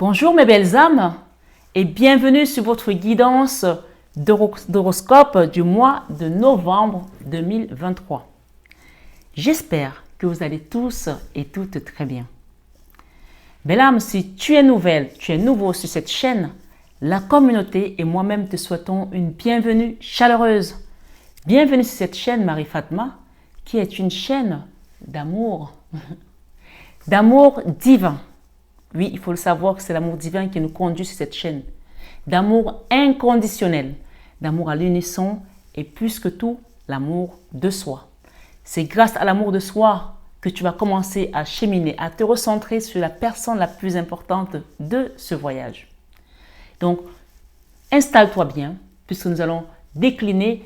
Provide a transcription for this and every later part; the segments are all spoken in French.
Bonjour mes belles âmes et bienvenue sur votre guidance d'horoscope du mois de novembre 2023. J'espère que vous allez tous et toutes très bien. Belle âme, si tu es nouvelle, tu es nouveau sur cette chaîne, la communauté et moi-même te souhaitons une bienvenue chaleureuse. Bienvenue sur cette chaîne Marie Fatma qui est une chaîne d'amour, d'amour divin. Oui, il faut le savoir que c'est l'amour divin qui nous conduit sur cette chaîne. D'amour inconditionnel, d'amour à l'unisson et plus que tout, l'amour de soi. C'est grâce à l'amour de soi que tu vas commencer à cheminer, à te recentrer sur la personne la plus importante de ce voyage. Donc, installe-toi bien puisque nous allons décliner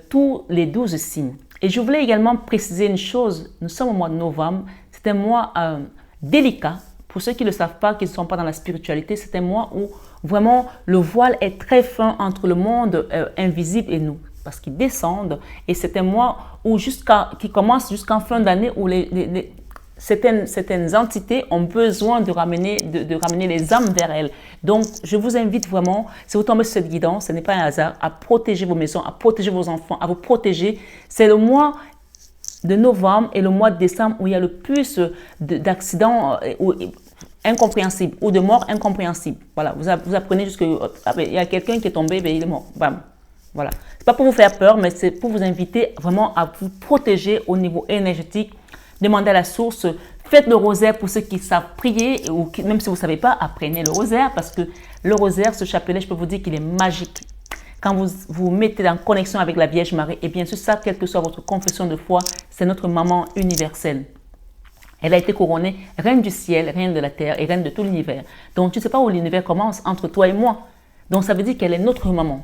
tous les 12 signes. Et je voulais également préciser une chose, nous sommes au mois de novembre, c'est un mois délicat. Pour ceux qui ne le savent pas, qui ne sont pas dans la spiritualité, c'est un mois où vraiment le voile est très fin entre le monde invisible et nous. Parce qu'ils descendent et c'est un mois où qui commence jusqu'en fin d'année où certaines entités ont besoin de ramener les âmes vers elles. Donc, je vous invite vraiment, si vous tombez sur cette guidance, ce n'est pas un hasard, à protéger vos maisons, à protéger vos enfants, à vous protéger. C'est le mois de novembre et le mois de décembre où il y a le plus d'accidents incompréhensibles ou de morts incompréhensibles. Voilà, vous apprenez juste qu'il y a quelqu'un qui est tombé, mais il est mort. Bam. Voilà. Ce n'est pas pour vous faire peur, mais c'est pour vous inviter vraiment à vous protéger au niveau énergétique. Demandez à la source, faites le rosaire pour ceux qui savent prier, ou même si vous ne savez pas, apprenez le rosaire parce que le rosaire, ce chapelet, je peux vous dire qu'il est magique. Quand vous vous mettez en connexion avec la Vierge Marie, et bien sûr ça, quelle que soit votre confession de foi, c'est notre maman universelle. Elle a été couronnée reine du ciel, reine de la terre et reine de tout l'univers. Donc tu ne sais pas où l'univers commence entre toi et moi. Donc ça veut dire qu'elle est notre maman.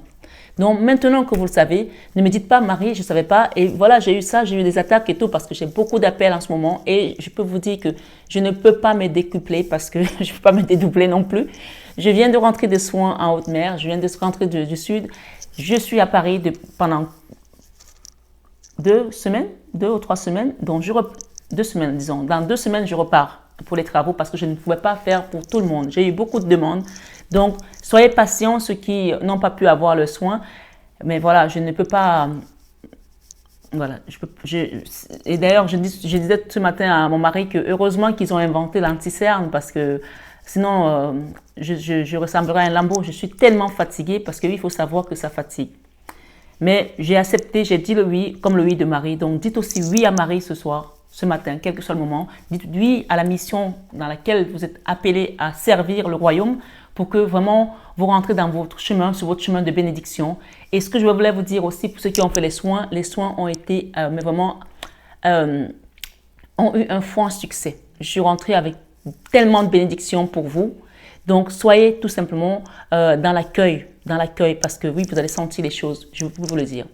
Donc maintenant que vous le savez, ne me dites pas Marie, je ne savais pas. Et voilà, j'ai eu ça, j'ai eu des attaques et tout parce que j'ai beaucoup d'appels en ce moment. Et je peux vous dire que je ne peux pas me décupler parce que je ne peux pas me dédoubler non plus. Je viens de rentrer des soins en haute mer, je viens de rentrer du sud. Je suis à Paris pendant 2 ou 3 semaines. Donc 2 semaines, disons. Dans 2 semaines, je repars pour les travaux parce que je ne pouvais pas faire pour tout le monde. J'ai eu beaucoup de demandes. Donc, soyez patients, ceux qui n'ont pas pu avoir le soin. Mais voilà, je ne peux pas... Voilà. Et d'ailleurs, je disais ce matin à mon mari que heureusement qu'ils ont inventé l'anti-cerne parce que sinon, je ressemblerais à un lambeau. Je suis tellement fatiguée parce qu'il faut savoir que ça fatigue. Mais j'ai accepté, j'ai dit le oui, comme le oui de Marie. Donc, dites aussi oui à Marie ce soir, ce matin, quel que soit le moment. Dites oui à la mission dans laquelle vous êtes appelés à servir le royaume pour que vraiment vous rentrez dans votre chemin, sur votre chemin de bénédiction. Et ce que je voulais vous dire aussi pour ceux qui ont fait les soins ont été, mais vraiment, ont eu un franc succès. Je suis rentrée avec tellement de bénédictions pour vous. Donc, soyez tout simplement dans l'accueil, parce que oui, vous allez sentir les choses, je peux vous le dire.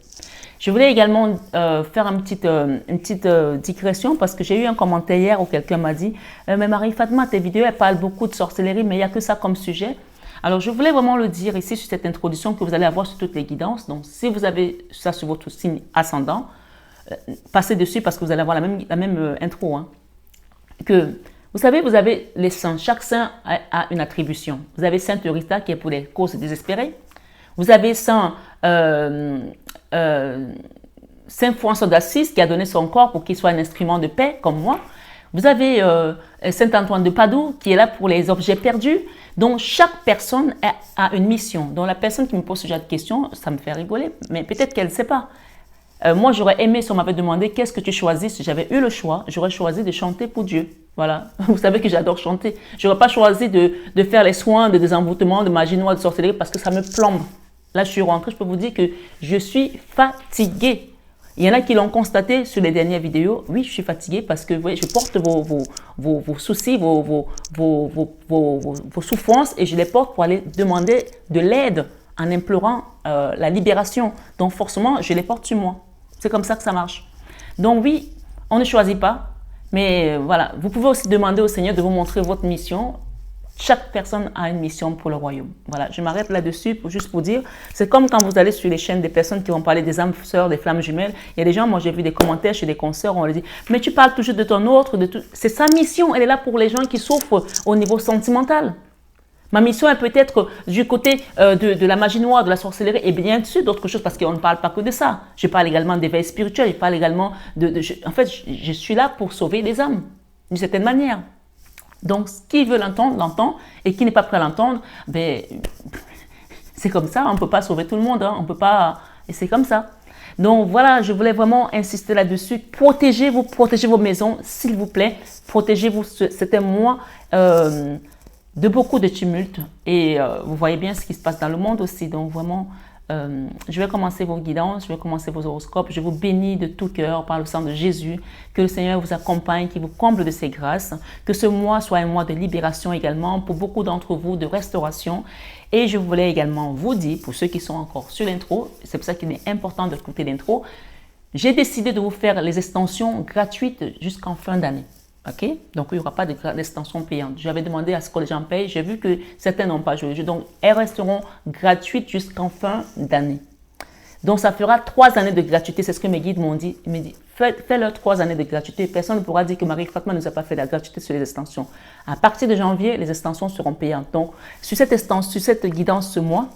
Je voulais également faire une petite digression parce que j'ai eu un commentaire hier où quelqu'un m'a dit « Mais Marie Fatma, tes vidéos, elles parlent beaucoup de sorcellerie, mais il n'y a que ça comme sujet. » Alors, je voulais vraiment le dire ici sur cette introduction que vous allez avoir sur toutes les guidances. Donc, si vous avez ça sur votre signe ascendant, passez dessus parce que vous allez avoir la même intro. Hein. Vous savez, vous avez les saints. Chaque saint a une attribution. Vous avez Sainte Eurita qui est pour les causes désespérées. Vous avez Saint François d'Assise qui a donné son corps pour qu'il soit un instrument de paix, comme moi. Vous avez Saint Antoine de Padoue qui est là pour les objets perdus. Donc, chaque personne a une mission. Donc, la personne qui me pose ce genre de questions, ça me fait rigoler, mais peut-être qu'elle ne sait pas. Moi, j'aurais aimé, si on m'avait demandé qu'est-ce que tu choisis, si j'avais eu le choix, j'aurais choisi de chanter pour Dieu. Voilà, vous savez que j'adore chanter. Je n'aurais pas choisi de faire les soins de désenvoûtement, de magie noire, de sorcellerie parce que ça me plombe. Là, je suis rentrée, je peux vous dire que je suis fatiguée. Il y en a qui l'ont constaté sur les dernières vidéos. Oui, je suis fatiguée parce que vous voyez, je porte vos soucis, vos souffrances et je les porte pour aller demander de l'aide en implorant la libération. Donc, forcément, je les porte sur moi. C'est comme ça que ça marche. Donc, oui, on ne choisit pas. Mais voilà, vous pouvez aussi demander au Seigneur de vous montrer votre mission. Chaque personne a une mission pour le royaume. Voilà, je m'arrête là-dessus juste pour dire, c'est comme quand vous allez sur les chaînes des personnes qui vont parler des âmes sœurs, des flammes jumelles. Il y a des gens, moi j'ai vu des commentaires chez des consoeurs, on leur dit, mais tu parles toujours de ton autre, de tout. C'est sa mission, elle est là pour les gens qui souffrent au niveau sentimental. Ma mission est peut-être du côté de la magie noire, de la sorcellerie et bien sûr d'autres choses parce qu'on ne parle pas que de ça. Je parle également d'éveil spirituel, je parle également en fait, je suis là pour sauver les âmes, d'une certaine manière. Donc, qui veut l'entendre, l'entend et qui n'est pas prêt à l'entendre, ben, c'est comme ça, on ne peut pas sauver tout le monde, hein, on peut pas, et c'est comme ça. Donc voilà, je voulais vraiment insister là-dessus. Protégez vos maisons, s'il vous plaît. Protégez-vous, c'était un mois de beaucoup de tumultes et vous voyez bien ce qui se passe dans le monde aussi. Donc vraiment, je vais commencer vos guidances, je vais commencer vos horoscopes. Je vous bénis de tout cœur par le sang de Jésus. Que le Seigneur vous accompagne, qu'il vous comble de ses grâces. Que ce mois soit un mois de libération également pour beaucoup d'entre vous, de restauration. Et je voulais également vous dire, pour ceux qui sont encore sur l'intro, c'est pour ça qu'il est important d'écouter l'intro, j'ai décidé de vous faire les extensions gratuites jusqu'en fin d'année. Ok? Donc, il n'y aura pas d'extension payante. J'avais demandé à ce que les gens payent. J'ai vu que certains n'ont pas joué. Donc, elles resteront gratuites jusqu'en fin d'année. Donc, ça fera 3 années de gratuité. C'est ce que mes guides m'ont dit. Ils m'ont dit, fais-leur 3 années de gratuité. Personne ne pourra dire que Marie-Fatma ne nous a pas fait la gratuité sur les extensions. À partir de janvier, les extensions seront payantes. Donc, sur cette guidance ce mois,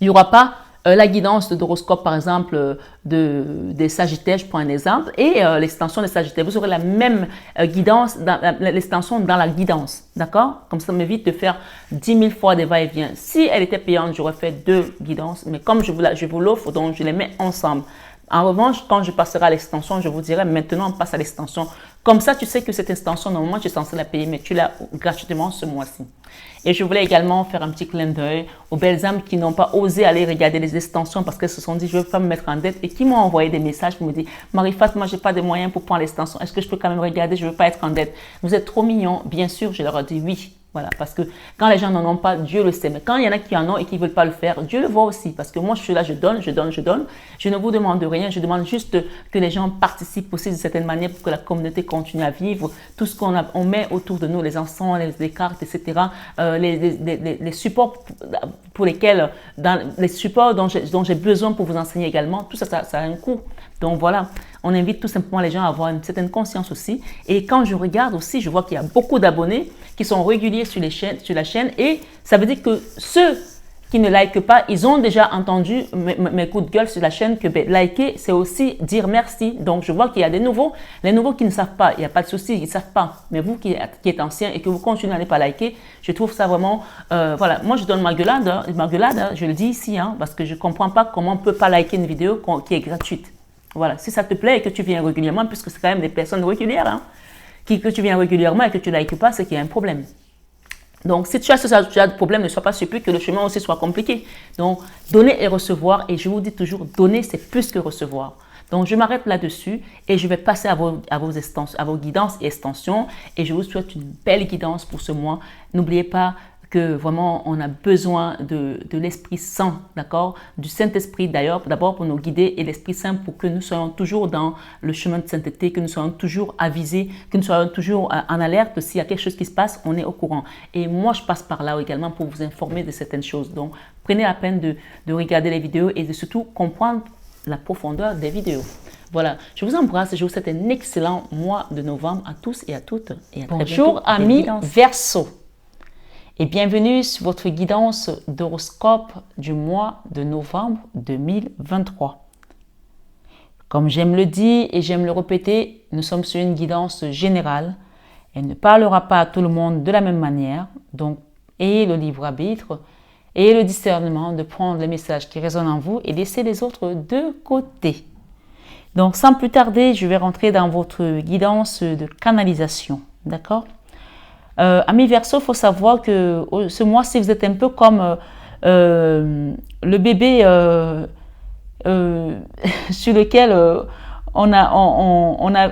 il n'y aura pas la guidance d'horoscope, par exemple, des Sagittaires, je prends un exemple, et l'extension des Sagittaires. Vous aurez la même guidance, l'extension dans la guidance, d'accord? Comme ça m'évite de faire 10 000 fois des va-et-vient. Si elle était payante, j'aurais fait 2 guidances, mais comme je vous l'offre, donc je les mets ensemble. En revanche, quand je passerai à l'extension, je vous dirai maintenant on passe à l'extension. Comme ça, tu sais que cette extension, normalement, tu es censé la payer, mais tu l'as gratuitement ce mois-ci. Et je voulais également faire un petit clin d'œil aux belles âmes qui n'ont pas osé aller regarder les extensions parce qu'elles se sont dit, je ne veux pas me mettre en dette et qui m'ont envoyé des messages pour me dire, Marie-Fatma, moi, je n'ai pas de moyens pour prendre l'extension. Est-ce que je peux quand même regarder? Je ne veux pas être en dette. Vous êtes trop mignons. Bien sûr, je leur ai dit oui. Voilà, parce que quand les gens n'en ont pas, Dieu le sait. Mais quand il y en a qui en ont et qui ne veulent pas le faire, Dieu le voit aussi. Parce que moi, je suis là, je donne, je donne, je donne. Je ne vous demande rien. Je demande juste que les gens participent aussi de certaine manière pour que la communauté continue à vivre. Tout ce on met autour de nous, les encens, les cartes, etc. Les supports pour lesquels, les supports dont j'ai besoin pour vous enseigner également, tout ça, ça a un coût. Donc voilà, on invite tout simplement les gens à avoir une certaine conscience aussi. Et quand je regarde aussi, je vois qu'il y a beaucoup d'abonnés qui sont réguliers sur la chaîne. Et ça veut dire que ceux qui ne likent pas, ils ont déjà entendu mes coups de gueule sur la chaîne que liker, c'est aussi dire merci. Donc je vois qu'il y a des nouveaux. Les nouveaux qui ne savent pas, il n'y a pas de souci, ils ne savent pas. Mais vous qui êtes anciens et que vous continuez à ne pas liker, je trouve ça vraiment... voilà, moi je donne ma gueulade, je le dis ici, parce que je ne comprends pas comment on ne peut pas liker une vidéo qui est gratuite. Voilà, si ça te plaît et que tu viens régulièrement, puisque c'est quand même des personnes régulières, que tu viens régulièrement et que tu ne likes pas, c'est qu'il y a un problème. Donc, si tu as ce problème, ne sois pas surpris que le chemin aussi soit compliqué. Donc, donner et recevoir, et je vous dis toujours, donner, c'est plus que recevoir. Donc, je m'arrête là-dessus et je vais passer à vos guidances et extensions. Et je vous souhaite une belle guidance pour ce mois. N'oubliez pas que vraiment on a besoin de l'Esprit Saint, d'accord? Du Saint-Esprit d'ailleurs, d'abord pour nous guider et l'Esprit Saint pour que nous soyons toujours dans le chemin de sainteté, que nous soyons toujours avisés, que nous soyons toujours en alerte. S'il y a quelque chose qui se passe, on est au courant. Et moi, je passe par là également pour vous informer de certaines choses. Donc, prenez la peine de regarder les vidéos et de surtout comprendre la profondeur des vidéos. Voilà, je vous embrasse et je vous souhaite un excellent mois de novembre à tous et à toutes. Et à très bientôt. Bonjour amis Verseau. Et bienvenue sur votre guidance d'horoscope du mois de novembre 2023. Comme j'aime le dire et j'aime le répéter, nous sommes sur une guidance générale. Elle ne parlera pas à tout le monde de la même manière. Donc, ayez le libre arbitre, ayez le discernement de prendre les messages qui résonnent en vous et laisser les autres de côté. Donc, sans plus tarder, je vais rentrer dans votre guidance de canalisation. D'accord ? Amis Verseau, il faut savoir que ce mois-ci, vous êtes un peu comme le bébé sur lequel on a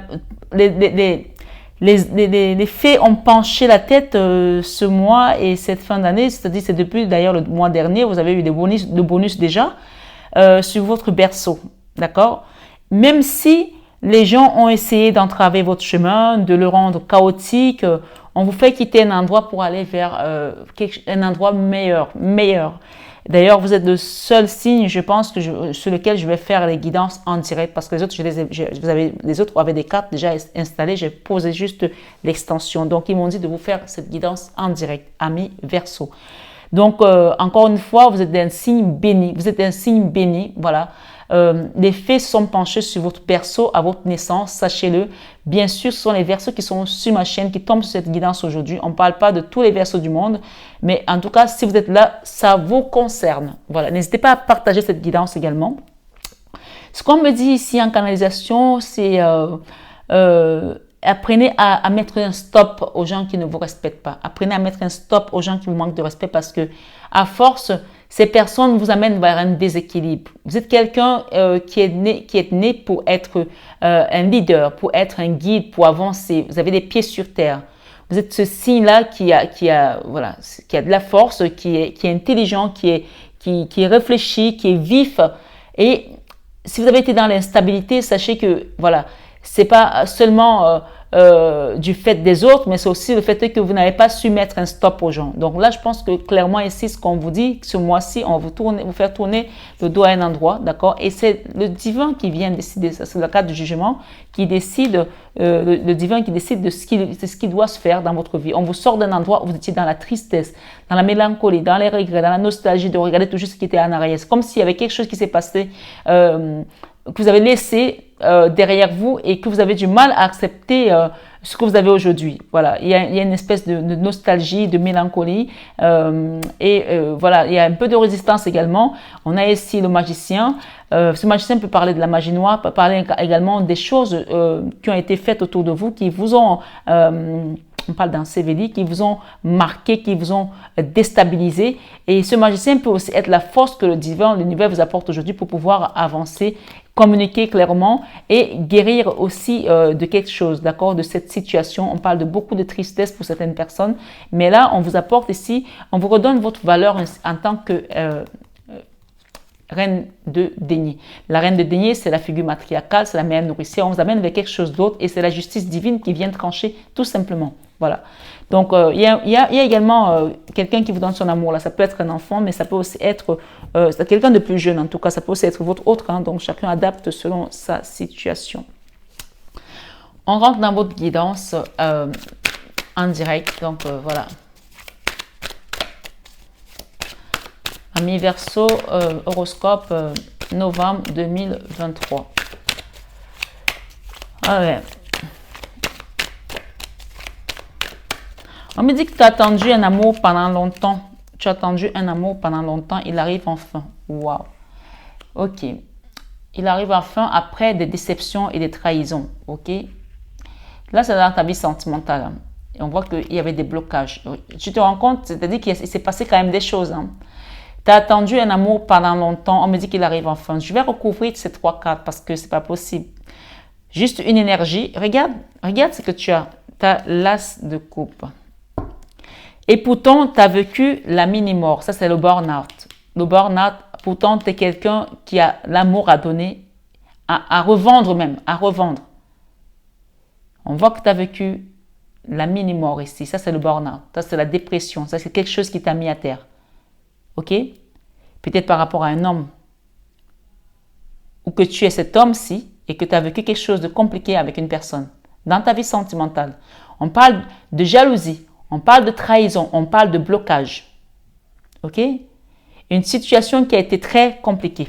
les fées ont penché la tête ce mois et cette fin d'année, c'est-à-dire c'est depuis d'ailleurs le mois dernier, vous avez eu des bonus déjà sur votre berceau, d'accord? Même si les gens ont essayé d'entraver votre chemin, de le rendre chaotique. On vous fait quitter un endroit pour aller vers un endroit meilleur. D'ailleurs, vous êtes le seul signe, je pense, sur lequel je vais faire les guidances en direct parce que les autres, les autres avaient des cartes déjà installées. J'ai posé juste l'extension. Donc, ils m'ont dit de vous faire cette guidance en direct, amis Verseau. Donc, encore une fois, vous êtes un signe béni. Vous êtes un signe béni, voilà. Les fées sont penchés sur votre berceau à votre naissance, sachez-le. Bien sûr, ce sont les Verseaux qui sont sur ma chaîne, qui tombent sur cette guidance aujourd'hui. On ne parle pas de tous les Verseaux du monde, mais en tout cas, si vous êtes là, ça vous concerne. Voilà, n'hésitez pas à partager cette guidance également. Ce qu'on me dit ici en canalisation, c'est apprenez à mettre un stop aux gens qui ne vous respectent pas. Apprenez à mettre un stop aux gens qui vous manquent de respect parce que, à force, ces personnes vous amènent vers un déséquilibre. Vous êtes quelqu'un qui est né pour être un leader, pour être un guide, pour avancer. Vous avez les pieds sur terre. Vous êtes ce signe-là qui a de la force, qui est intelligent, qui est réfléchi, qui est vif. Et si vous avez été dans l'instabilité, sachez que voilà, c'est pas seulement du fait des autres, mais c'est aussi le fait que vous n'avez pas su mettre un stop aux gens. Donc là, je pense que clairement ici, ce qu'on vous dit, ce mois-ci, on va vous faire tourner le dos à un endroit, d'accord? Et c'est le divin qui vient décider, ça c'est le cadre du jugement, qui décide, le divin qui décide de ce qui doit se faire dans votre vie. On vous sort d'un endroit où vous étiez dans la tristesse, dans la mélancolie, dans les regrets, dans la nostalgie de regarder tout juste ce qui était en arrière. C'est comme s'il y avait quelque chose qui s'est passé, que vous avez laissé derrière vous et que vous avez du mal à accepter ce que vous avez aujourd'hui. Voilà, il y a une espèce de nostalgie, de mélancolie voilà, il y a un peu de résistance également. On a ici le magicien. Ce magicien peut parler de la magie noire, peut parler également des choses qui ont été faites autour de vous, qui vous ont... on parle d'un sévéli, qui vous ont marqué, qui vous ont déstabilisé. Et ce magicien peut aussi être la force que le divin, l'univers vous apporte aujourd'hui pour pouvoir avancer, communiquer clairement et guérir aussi de quelque chose, d'accord, de cette situation. On parle de beaucoup de tristesse pour certaines personnes, mais là, on vous apporte ici, on vous redonne votre valeur en tant que reine de denier. La reine de denier, c'est la figure matriarcale, c'est la mère nourricière. On vous amène vers quelque chose d'autre et c'est la justice divine qui vient trancher tout simplement. Voilà. Donc, il y a également quelqu'un qui vous donne son amour. Là, ça peut être un enfant, mais ça peut aussi être quelqu'un de plus jeune. En tout cas, ça peut aussi être votre autre. Hein, donc, chacun adapte selon sa situation. On rentre dans votre guidance en direct. Donc, voilà. Amis Verseau, horoscope novembre 2023. Ah ouais. On me dit que tu as attendu un amour pendant longtemps. Tu as attendu un amour pendant longtemps. Il arrive enfin. Waouh. Ok. Il arrive enfin après des déceptions et des trahisons. Ok. Là, c'est dans ta vie sentimentale. Et on voit qu'il y avait des blocages. Tu te rends compte, c'est-à-dire qu'il s'est passé quand même des choses. Hein. Tu as attendu un amour pendant longtemps. On me dit qu'il arrive enfin. Je vais recouvrir ces 3 cartes parce que c'est pas possible. Juste une énergie. Regarde ce que tu as. Tu as l'as de coupe. Et pourtant, tu as vécu la mini-mort. Ça, c'est le burn-out. Le burn-out, pourtant, tu es quelqu'un qui a l'amour à donner, à revendre même, à revendre. On voit que tu as vécu la mini-mort ici. Ça, c'est le burn-out. Ça, c'est la dépression. Ça, c'est quelque chose qui t'a mis à terre. OK? Peut-être par rapport à un homme. Ou que tu es cet homme-ci et que tu as vécu quelque chose de compliqué avec une personne. Dans ta vie sentimentale. On parle de jalousie. On parle de trahison, on parle de blocage. OK? Une situation qui a été très compliquée.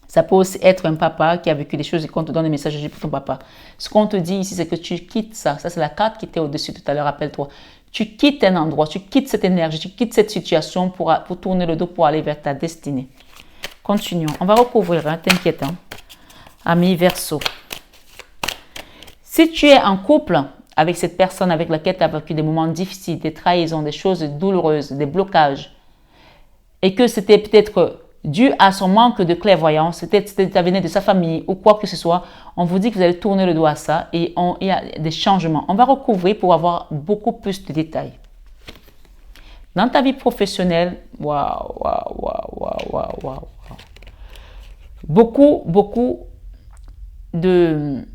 Ça peut aussi être un papa qui a vécu des choses et qu'on te donne des messages pour ton papa. Ce qu'on te dit ici, c'est que tu quittes ça. Ça, c'est la carte qui était au-dessus tout à l'heure, rappelle-toi. Tu quittes un endroit, tu quittes cette énergie, tu quittes cette situation pour tourner le dos pour aller vers ta destinée. Continuons. On va recouvrir, hein, t'inquiète. Hein. Ami Verseau. Si tu es en couple avec cette personne avec laquelle tu as vécu des moments difficiles, des trahisons, des choses douloureuses, des blocages, et que c'était peut-être dû à son manque de clairvoyance, peut-être ça venait de sa famille ou quoi que ce soit, on vous dit que vous allez tourner le dos à ça et il y a des changements. On va recouvrir pour avoir beaucoup plus de détails. Dans ta vie professionnelle, waouh. Beaucoup de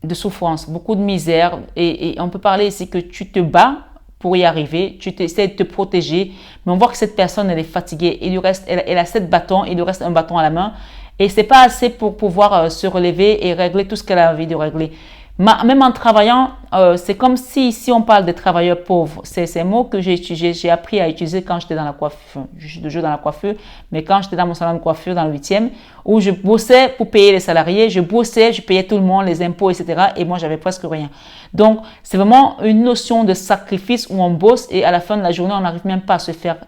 de souffrance, beaucoup de misère. Et on peut parler ici que tu te bats pour y arriver, tu essaies de te protéger, mais on voit que cette personne, elle est fatiguée. Elle a 7 bâtons, il lui reste un bâton à la main. Et c'est pas assez pour pouvoir se relever et régler tout ce qu'elle a envie de régler. Même en travaillant, c'est comme si on parle des travailleurs pauvres. C'est un mot que j'ai appris à utiliser quand j'étais dans la coiffure. Je suis toujours dans la coiffure, mais quand j'étais dans mon salon de coiffure dans le 8e, où je bossais pour payer les salariés, je bossais, je payais tout le monde, les impôts, etc. Et moi, j'avais presque rien. Donc, c'est vraiment une notion de sacrifice où on bosse et à la fin de la journée, on n'arrive même pas à se faire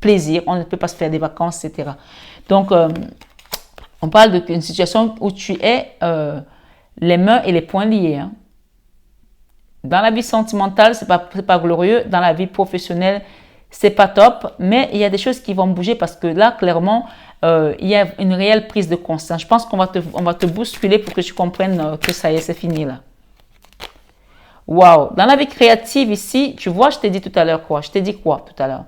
plaisir, on ne peut pas se faire des vacances, etc. Donc, on parle d'une situation où tu es les mains et les poings liés. Hein. Dans la vie sentimentale, c'est pas glorieux. Dans la vie professionnelle, c'est pas top. Mais il y a des choses qui vont bouger parce que là, clairement, il y a une réelle prise de conscience. Je pense qu'on va te bousculer pour que tu comprennes que ça y est, c'est fini là. Waouh! Dans la vie créative ici, tu vois, je t'ai dit tout à l'heure quoi? Je t'ai dit quoi tout à l'heure?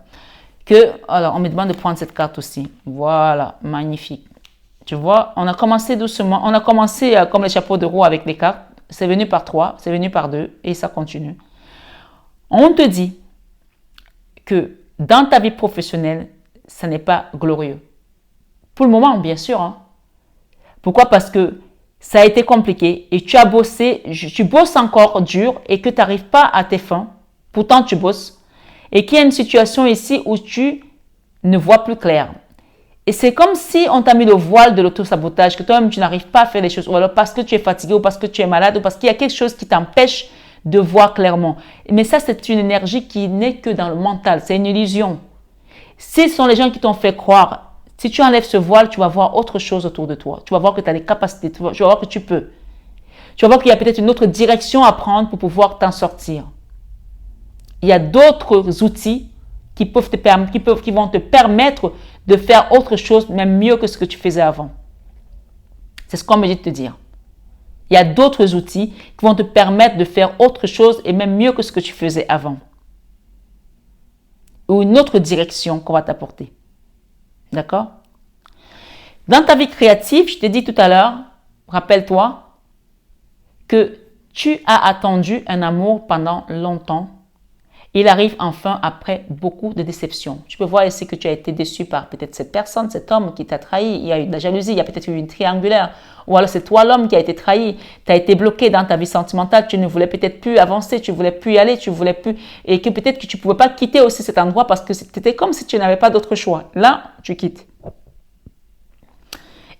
Alors, on me demande de prendre cette carte aussi. Voilà, magnifique. Tu vois, on a commencé doucement. On a commencé comme les chapeaux de roue avec les cartes. C'est venu par 3, c'est venu par 2 et ça continue. On te dit que dans ta vie professionnelle, ça n'est pas glorieux. Pour le moment, bien sûr. Hein. Pourquoi? Parce que ça a été compliqué et tu as bossé, tu bosses encore dur et que tu n'arrives pas à tes fins. Pourtant, tu bosses. Et qu'il y a une situation ici où tu ne vois plus clair. Et c'est comme si on t'a mis le voile de l'autosabotage, que toi-même tu n'arrives pas à faire les choses, ou alors parce que tu es fatigué, ou parce que tu es malade, ou parce qu'il y a quelque chose qui t'empêche de voir clairement. Mais ça, c'est une énergie qui n'est que dans le mental, c'est une illusion. Ce sont les gens qui t'ont fait croire. Si tu enlèves ce voile, tu vas voir autre chose autour de toi. Tu vas voir que tu as des capacités, tu vas voir que tu peux. Tu vas voir qu'il y a peut-être une autre direction à prendre pour pouvoir t'en sortir. Il y a d'autres outils qui vont te permettre de faire autre chose, même mieux que ce que tu faisais avant. C'est ce qu'on me dit de te dire. Il y a d'autres outils qui vont te permettre de faire autre chose et même mieux que ce que tu faisais avant. Ou une autre direction qu'on va t'apporter. D'accord? Dans ta vie créative, je t'ai dit tout à l'heure, rappelle-toi que tu as attendu un amour pendant longtemps. Il arrive enfin après beaucoup de déceptions. Tu peux voir ici que tu as été déçu par peut-être cette personne, cet homme qui t'a trahi. Il y a eu de la jalousie, il y a peut-être eu une triangulaire. Ou alors c'est toi l'homme qui a été trahi. Tu as été bloqué dans ta vie sentimentale. Tu ne voulais peut-être plus avancer, tu ne voulais plus y aller, tu voulais plus. Et que peut-être que tu ne pouvais pas quitter aussi cet endroit parce que c'était comme si tu n'avais pas d'autre choix. Là, tu quittes.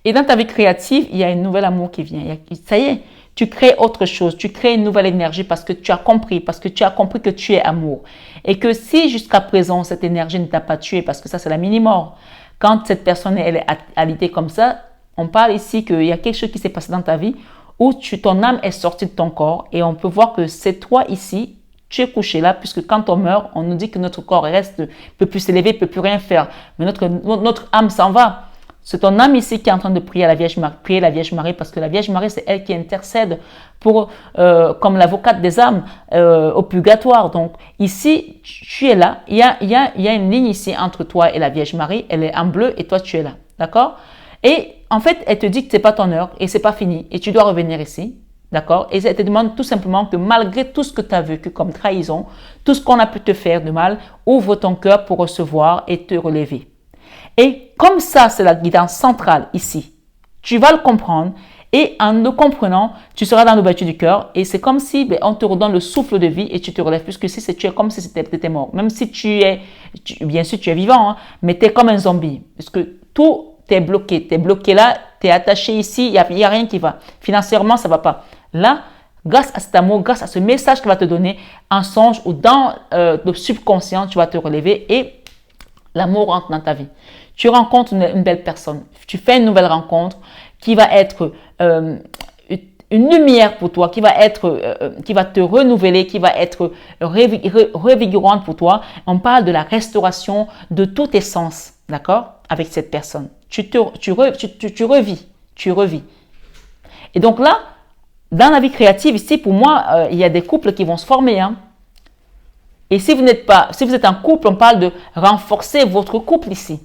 Et dans ta vie créative, il y a un nouvel amour qui vient. Ça y est. Tu crées autre chose, tu crées une nouvelle énergie parce que tu as compris que tu es amour. Et que si jusqu'à présent, cette énergie ne t'a pas tué, parce que ça, c'est la mini-mort. Quand cette personne elle est alitée comme ça, on parle ici qu'il y a quelque chose qui s'est passé dans ta vie où ton âme est sortie de ton corps et on peut voir que c'est toi ici, tu es couché là, puisque quand on meurt, on nous dit que notre corps reste, ne peut plus s'élever, ne peut plus rien faire. Mais notre âme s'en va. C'est ton âme ici qui est en train de prier la Vierge Marie, parce que la Vierge Marie, c'est elle qui intercède comme l'avocate des âmes au purgatoire. Donc ici, tu es là. Il y a une ligne ici entre toi et la Vierge Marie. Elle est en bleu et toi, tu es là. D'accord? Et en fait, elle te dit que ce n'est pas ton heure et ce n'est pas fini. Et tu dois revenir ici. D'accord? Et elle te demande tout simplement que malgré tout ce que tu as vécu comme trahison, tout ce qu'on a pu te faire de mal, ouvre ton cœur pour recevoir et te relever. Et comme ça, c'est la guidance centrale ici. Tu vas le comprendre et en le comprenant, tu seras dans l'ouverture du cœur et c'est comme si on te redonne le souffle de vie et tu te relèves. Puisque si tu es comme si tu étais mort. Même si bien sûr tu es vivant, hein, mais tu es comme un zombie. Parce que tout est bloqué. Tu es bloqué là, tu es attaché ici, il n'y a rien qui va. Financièrement, ça ne va pas. Là, grâce à cet amour, grâce à ce message qu'il va te donner, en songe ou dans le subconscient, tu vas te relever et l'amour rentre dans ta vie. Tu rencontres une belle personne. Tu fais une nouvelle rencontre qui va être une lumière pour toi, qui va te renouveler, qui va être revigorante pour toi. On parle de la restauration de tous tes sens, d'accord, avec cette personne. Tu revis. Et donc là, dans la vie créative, ici, pour moi, il y a des couples qui vont se former, hein. Et si vous êtes en couple, on parle de renforcer votre couple ici.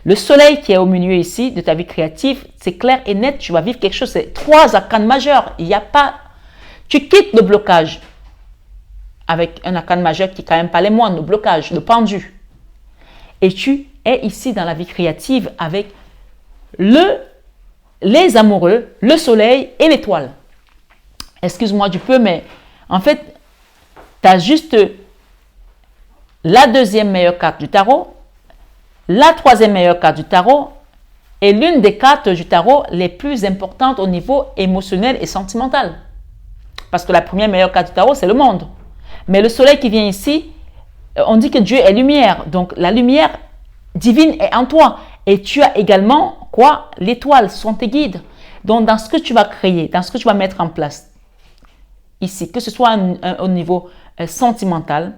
Le soleil qui est au milieu ici de ta vie créative, c'est clair et net, tu vas vivre quelque chose, c'est 3 arcanes majeurs. Il n'y a pas Tu quittes le blocage avec un arcane majeur qui est quand même pas les moines, le blocage, le pendu. Et tu es ici dans la vie créative avec les amoureux, le soleil et l'étoile. Excuse-moi du peu, mais en fait, tu as juste la deuxième meilleure carte du tarot, la troisième meilleure carte du tarot et l'une des cartes du tarot les plus importantes au niveau émotionnel et sentimental. Parce que la première meilleure carte du tarot, c'est le monde. Mais le soleil qui vient ici, on dit que Dieu est lumière. Donc, la lumière divine est en toi. Et tu as également, quoi? L'étoile, sont tes guides. Donc, dans ce que tu vas créer, dans ce que tu vas mettre en place, ici, que ce soit au niveau sentimental,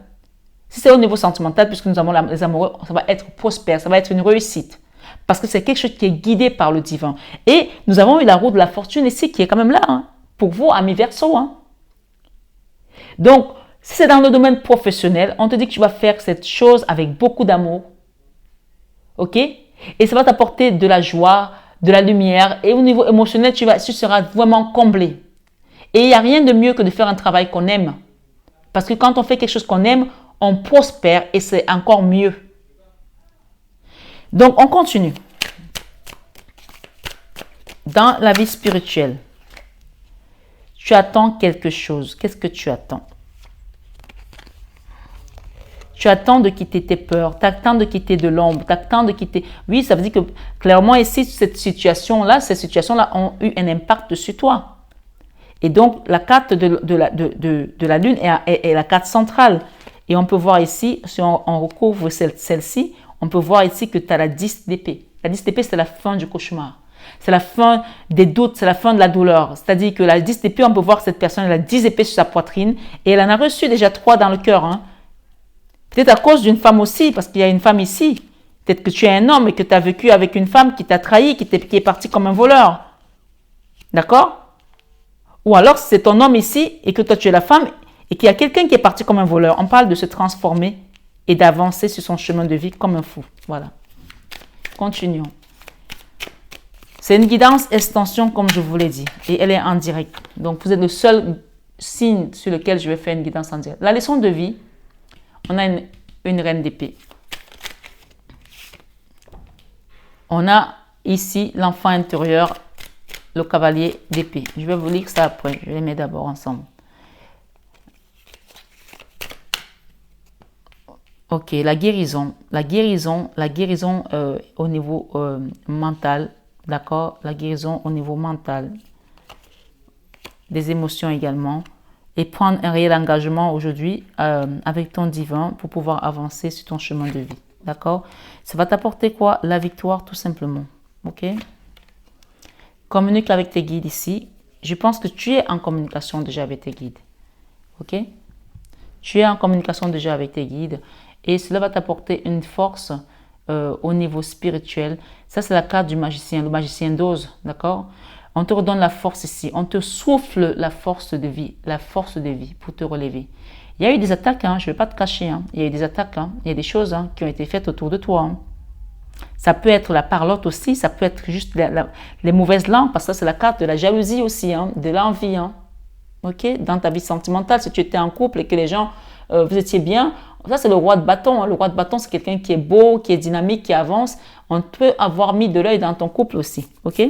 si c'est au niveau sentimental, puisque nous avons les amoureux, ça va être prospère, ça va être une réussite. Parce que c'est quelque chose qui est guidé par le divin. Et nous avons eu la roue de la fortune ici, qui est quand même là, hein, pour vous, amis Verseau. Hein. Donc, si c'est dans le domaine professionnel, on te dit que tu vas faire cette chose avec beaucoup d'amour. OK? Et ça va t'apporter de la joie, de la lumière. Et au niveau émotionnel, tu seras vraiment comblé. Et il n'y a rien de mieux que de faire un travail qu'on aime. Parce que quand on fait quelque chose qu'on aime, on prospère et c'est encore mieux. Donc, on continue. Dans la vie spirituelle, tu attends quelque chose. Qu'est-ce que tu attends? Tu attends de quitter tes peurs, tu attends de quitter de l'ombre, tu attends de quitter... Oui, ça veut dire que clairement ici, ces situations-là ont eu un impact sur toi. Et donc, la carte de la Lune est la carte centrale. Et on peut voir ici, si on recouvre celle-ci, on peut voir ici que tu as la 10 d'épée. La 10 d'épée, c'est la fin du cauchemar. C'est la fin des doutes, c'est la fin de la douleur. C'est-à-dire que la 10 d'épée, on peut voir que cette personne, elle a 10 épées sur sa poitrine et elle en a reçu déjà 3 dans le cœur. Hein. Peut-être à cause d'une femme aussi, parce qu'il y a une femme ici. Peut-être que tu es un homme et que tu as vécu avec une femme qui t'a trahi, qui est partie comme un voleur. D'accord? Ou alors, c'est ton homme ici et que toi, tu es la femme et qu'il y a quelqu'un qui est parti comme un voleur. On parle de se transformer et d'avancer sur son chemin de vie comme un fou. Voilà. Continuons. C'est une guidance extension, comme je vous l'ai dit. Et elle est en direct. Donc, vous êtes le seul signe sur lequel je vais faire une guidance en direct. La leçon de vie, on a une reine d'épée. On a ici l'enfant intérieur, le cavalier d'épée. Je vais vous lire ça après. Je les mets d'abord ensemble. Ok, la guérison. La guérison au niveau mental. D'accord? La guérison au niveau mental. Des émotions également. Et prendre un réel engagement aujourd'hui avec ton divin pour pouvoir avancer sur ton chemin de vie. D'accord? Ça va t'apporter quoi? La victoire tout simplement. Ok? Communique avec tes guides ici. Je pense que tu es en communication déjà avec tes guides. Ok? Tu es en communication déjà avec tes guides. Et cela va t'apporter une force au niveau spirituel. Ça, c'est la carte du magicien, le magicien d'Oz, d'accord? On te redonne la force ici. On te souffle la force de vie pour te relever. Il y a eu des attaques, hein, je ne vais pas te cacher. Hein. Il y a eu des attaques, hein. Il y a des choses hein, qui ont été faites autour de toi. Hein. Ça peut être la parlotte aussi, ça peut être juste les mauvaises langues, parce que ça, c'est la carte de la jalousie aussi, hein, de l'envie. Hein. Okay? Dans ta vie sentimentale, si tu étais en couple et que les gens, vous étiez bien, ça, c'est le roi de bâton. Hein. Le roi de bâton, c'est quelqu'un qui est beau, qui est dynamique, qui avance. On peut avoir mis de l'œil dans ton couple aussi. Ok?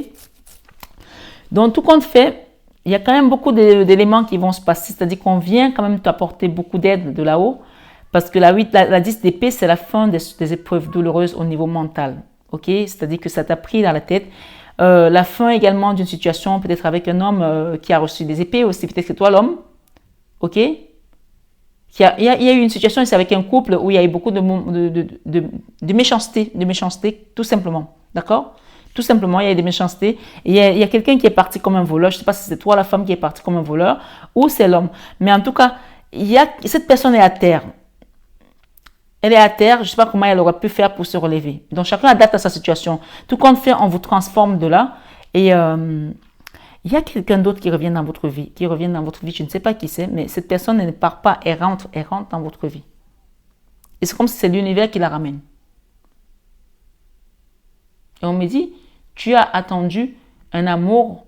Donc, tout compte fait, il y a quand même beaucoup d'éléments qui vont se passer. C'est-à-dire qu'on vient quand même t'apporter beaucoup d'aide de là-haut. Parce que la 10 d'épée, c'est la fin des épreuves douloureuses au niveau mental. Ok? C'est-à-dire que ça t'a pris dans la tête. La fin également d'une situation, peut-être avec un homme qui a reçu des épées aussi. Peut-être que toi, l'homme. Ok? Il y a eu une situation ici avec un couple où il y a eu beaucoup de méchanceté, tout simplement. D'accord? Tout simplement, il y a eu des méchancetés. Et il y a quelqu'un qui est parti comme un voleur. Je ne sais pas si c'est toi, la femme, qui est partie comme un voleur ou c'est l'homme. Mais en tout cas, cette personne est à terre. Elle est à terre. Je ne sais pas comment elle aurait pu faire pour se relever. Donc, chacun adapte à sa situation. Tout compte fait, on vous transforme de là. Et il y a quelqu'un d'autre qui revient dans votre vie. Je ne sais pas qui c'est, mais cette personne elle ne part pas. Elle rentre dans votre vie. Et c'est comme si c'est l'univers qui la ramène. Et on me dit, tu as attendu un amour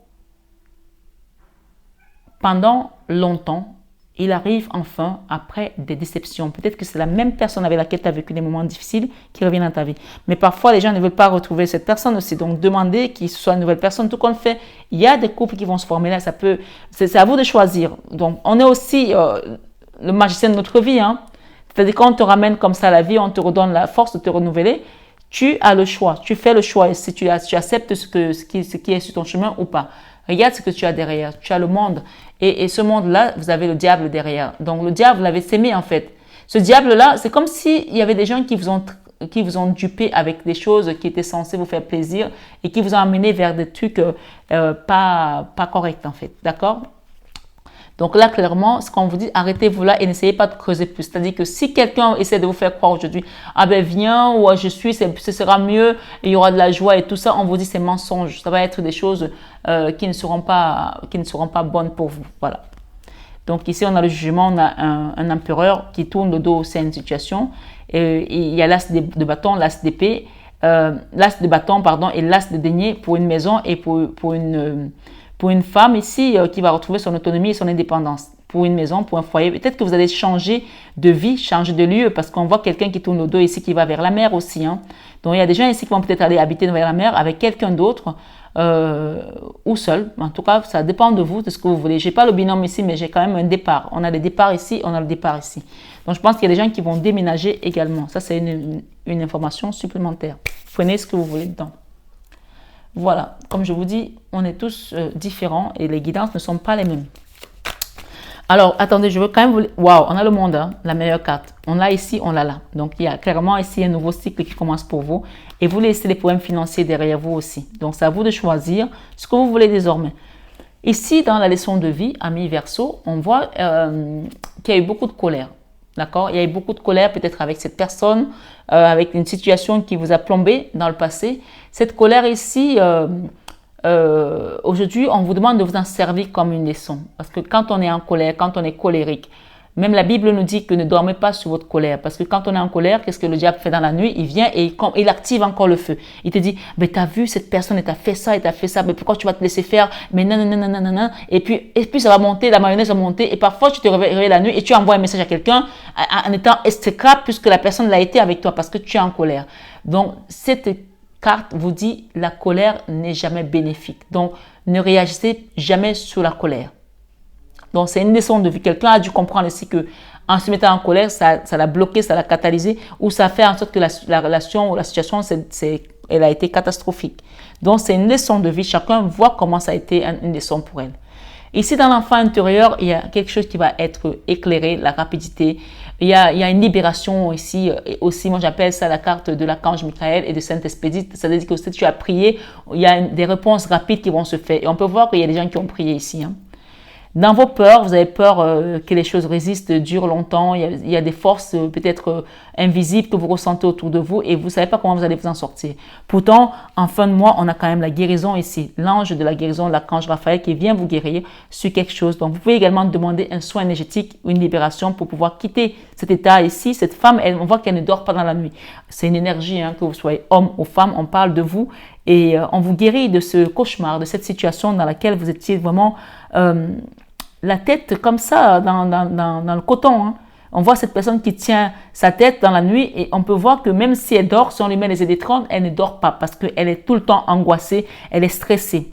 pendant longtemps, il arrive enfin après des déceptions. Peut-être que c'est la même personne avec laquelle tu as vécu des moments difficiles qui revient dans ta vie. Mais parfois, les gens ne veulent pas retrouver cette personne aussi. Donc, demandez qu'il soit une nouvelle personne. Tout compte fait, il y a des couples qui vont se former là. C'est à vous de choisir. Donc, on est aussi le magicien de notre vie. Hein. C'est-à-dire quand on te ramène comme ça à la vie, on te redonne la force de te renouveler. Tu as le choix. Tu fais le choix. Et si tu acceptes ce qui est sur ton chemin ou pas. Regarde ce que tu as derrière. Tu as le monde. Et ce monde-là, vous avez le diable derrière. Donc, le diable, vous l'avez sémé en fait. Ce diable-là, c'est comme s'il y avait des gens qui vous ont dupé avec des choses qui étaient censées vous faire plaisir et qui vous ont amené vers des trucs pas corrects en fait. D'accord? Donc là, clairement, ce qu'on vous dit, arrêtez-vous là et n'essayez pas de creuser plus. C'est-à-dire que si quelqu'un essaie de vous faire croire aujourd'hui, ah ben viens, ou je suis, ce sera mieux, il y aura de la joie et tout ça, on vous dit c'est mensonge. Ça va être des choses qui ne seront pas bonnes pour vous. Voilà. Donc ici, on a le jugement, on a un empereur qui tourne le dos aussi à une situation. Et il y a l'as de bâton, l'as d'épée, l'as de bâton, pardon, et l'as de denier pour une maison et pour une femme ici qui va retrouver son autonomie et son indépendance. Pour une maison, pour un foyer. Peut-être que vous allez changer de vie, changer de lieu parce qu'on voit quelqu'un qui tourne le dos ici qui va vers la mer aussi. Hein. Donc il y a des gens ici qui vont peut-être aller habiter vers la mer avec quelqu'un d'autre ou seul. En tout cas, ça dépend de vous, de ce que vous voulez. Je n'ai pas le binôme ici, mais j'ai quand même un départ. On a le départ ici, on a le départ ici. Donc je pense qu'il y a des gens qui vont déménager également. Ça, c'est une information supplémentaire. Prenez ce que vous voulez dedans. Voilà, comme je vous dis, on est tous différents et les guidances ne sont pas les mêmes. Alors, attendez, je veux quand même vous... Waouh, on a le monde, hein, la meilleure carte. On l'a ici, on l'a là. Donc, il y a clairement ici un nouveau cycle qui commence pour vous. Et vous laissez les problèmes financiers derrière vous aussi. Donc, c'est à vous de choisir ce que vous voulez désormais. Ici, dans la leçon de vie, amis Verseau, on voit qu'il y a eu beaucoup de colère. D'accord? Il y a eu beaucoup de colère peut-être avec cette personne, avec une situation qui vous a plombé dans le passé. Cette colère ici, aujourd'hui, on vous demande de vous en servir comme une leçon. Parce que quand on est en colère, quand on est colérique, même la Bible nous dit que ne dormez pas sur votre colère. Parce que quand on est en colère, qu'est-ce que le diable fait dans la nuit? Il vient et il active encore le feu. Il te dit, mais t'as vu cette personne, elle t'a fait ça, mais pourquoi tu vas te laisser faire? Mais non, non, non, non, non, non, non. Et puis ça va monter, la mayonnaise va monter. Et parfois, tu te réveilles la nuit et tu envoies un message à quelqu'un en étant exécrable puisque la personne l'a été avec toi parce que tu es en colère. Donc, cette carte vous dit, la colère n'est jamais bénéfique. Donc, ne réagissez jamais sur la colère. Donc, c'est une leçon de vie. Quelqu'un a dû comprendre ici que en se mettant en colère, ça l'a bloqué, ça l'a catalysé, ou ça fait en sorte que la relation ou la situation, elle a été catastrophique. Donc, c'est une leçon de vie. Chacun voit comment ça a été une leçon pour elle. Ici, dans l'enfant intérieur, il y a quelque chose qui va être éclairé, la rapidité. Il y a une libération ici. Et aussi, moi, j'appelle ça la carte de l'archange Michael et de Saint-Expédite. Ça veut dire que si tu as prié, il y a des réponses rapides qui vont se faire. Et on peut voir qu'il y a des gens qui ont prié ici. Hein. Dans vos peurs, vous avez peur que les choses résistent, durent longtemps. Il y a des forces peut-être invisibles que vous ressentez autour de vous et vous ne savez pas comment vous allez vous en sortir. Pourtant, en fin de mois, on a quand même la guérison ici. L'ange de la guérison, l'archange Raphaël qui vient vous guérir sur quelque chose. Donc, vous pouvez également demander un soin énergétique ou une libération pour pouvoir quitter cet état ici. Cette femme, on voit qu'elle ne dort pas dans la nuit. C'est une énergie, hein, que vous soyez homme ou femme, on parle de vous et on vous guérit de ce cauchemar, de cette situation dans laquelle vous étiez vraiment... la tête comme ça dans le coton. Hein. On voit cette personne qui tient sa tête dans la nuit et on peut voir que même si elle dort, si on lui met les électrodes, elle ne dort pas parce qu'elle est tout le temps angoissée, elle est stressée.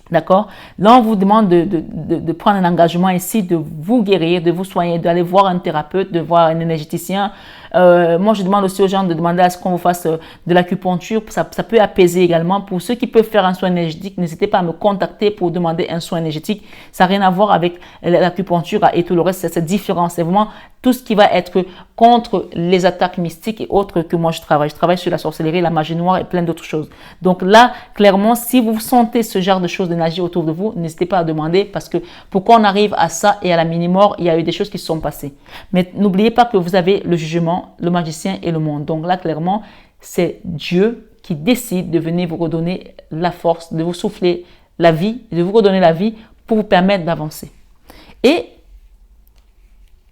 D'accord? Là, on vous demande de prendre un engagement ici, de vous guérir, de vous soigner, d'aller voir un thérapeute, de voir un énergéticien. Moi, je demande aussi aux gens de demander à ce qu'on vous fasse de l'acupuncture. Ça peut apaiser également. Pour ceux qui peuvent faire un soin énergétique, n'hésitez pas à me contacter pour demander un soin énergétique. Ça n'a rien à voir avec l'acupuncture et tout le reste. C'est différent. C'est vraiment tout ce qui va être contre les attaques mystiques et autres que moi je travaille. Je travaille sur la sorcellerie, la magie noire et plein d'autres choses. Donc là, clairement, si vous sentez ce genre de choses d'énergie autour de vous, n'hésitez pas à demander parce que pour qu'on arrive à ça et à la mini-mort, il y a eu des choses qui se sont passées. Mais n'oubliez pas que vous avez le jugement, le magicien et le monde. Donc là, clairement, c'est Dieu qui décide de venir vous redonner la force, de vous souffler la vie, de vous redonner la vie pour vous permettre d'avancer. Et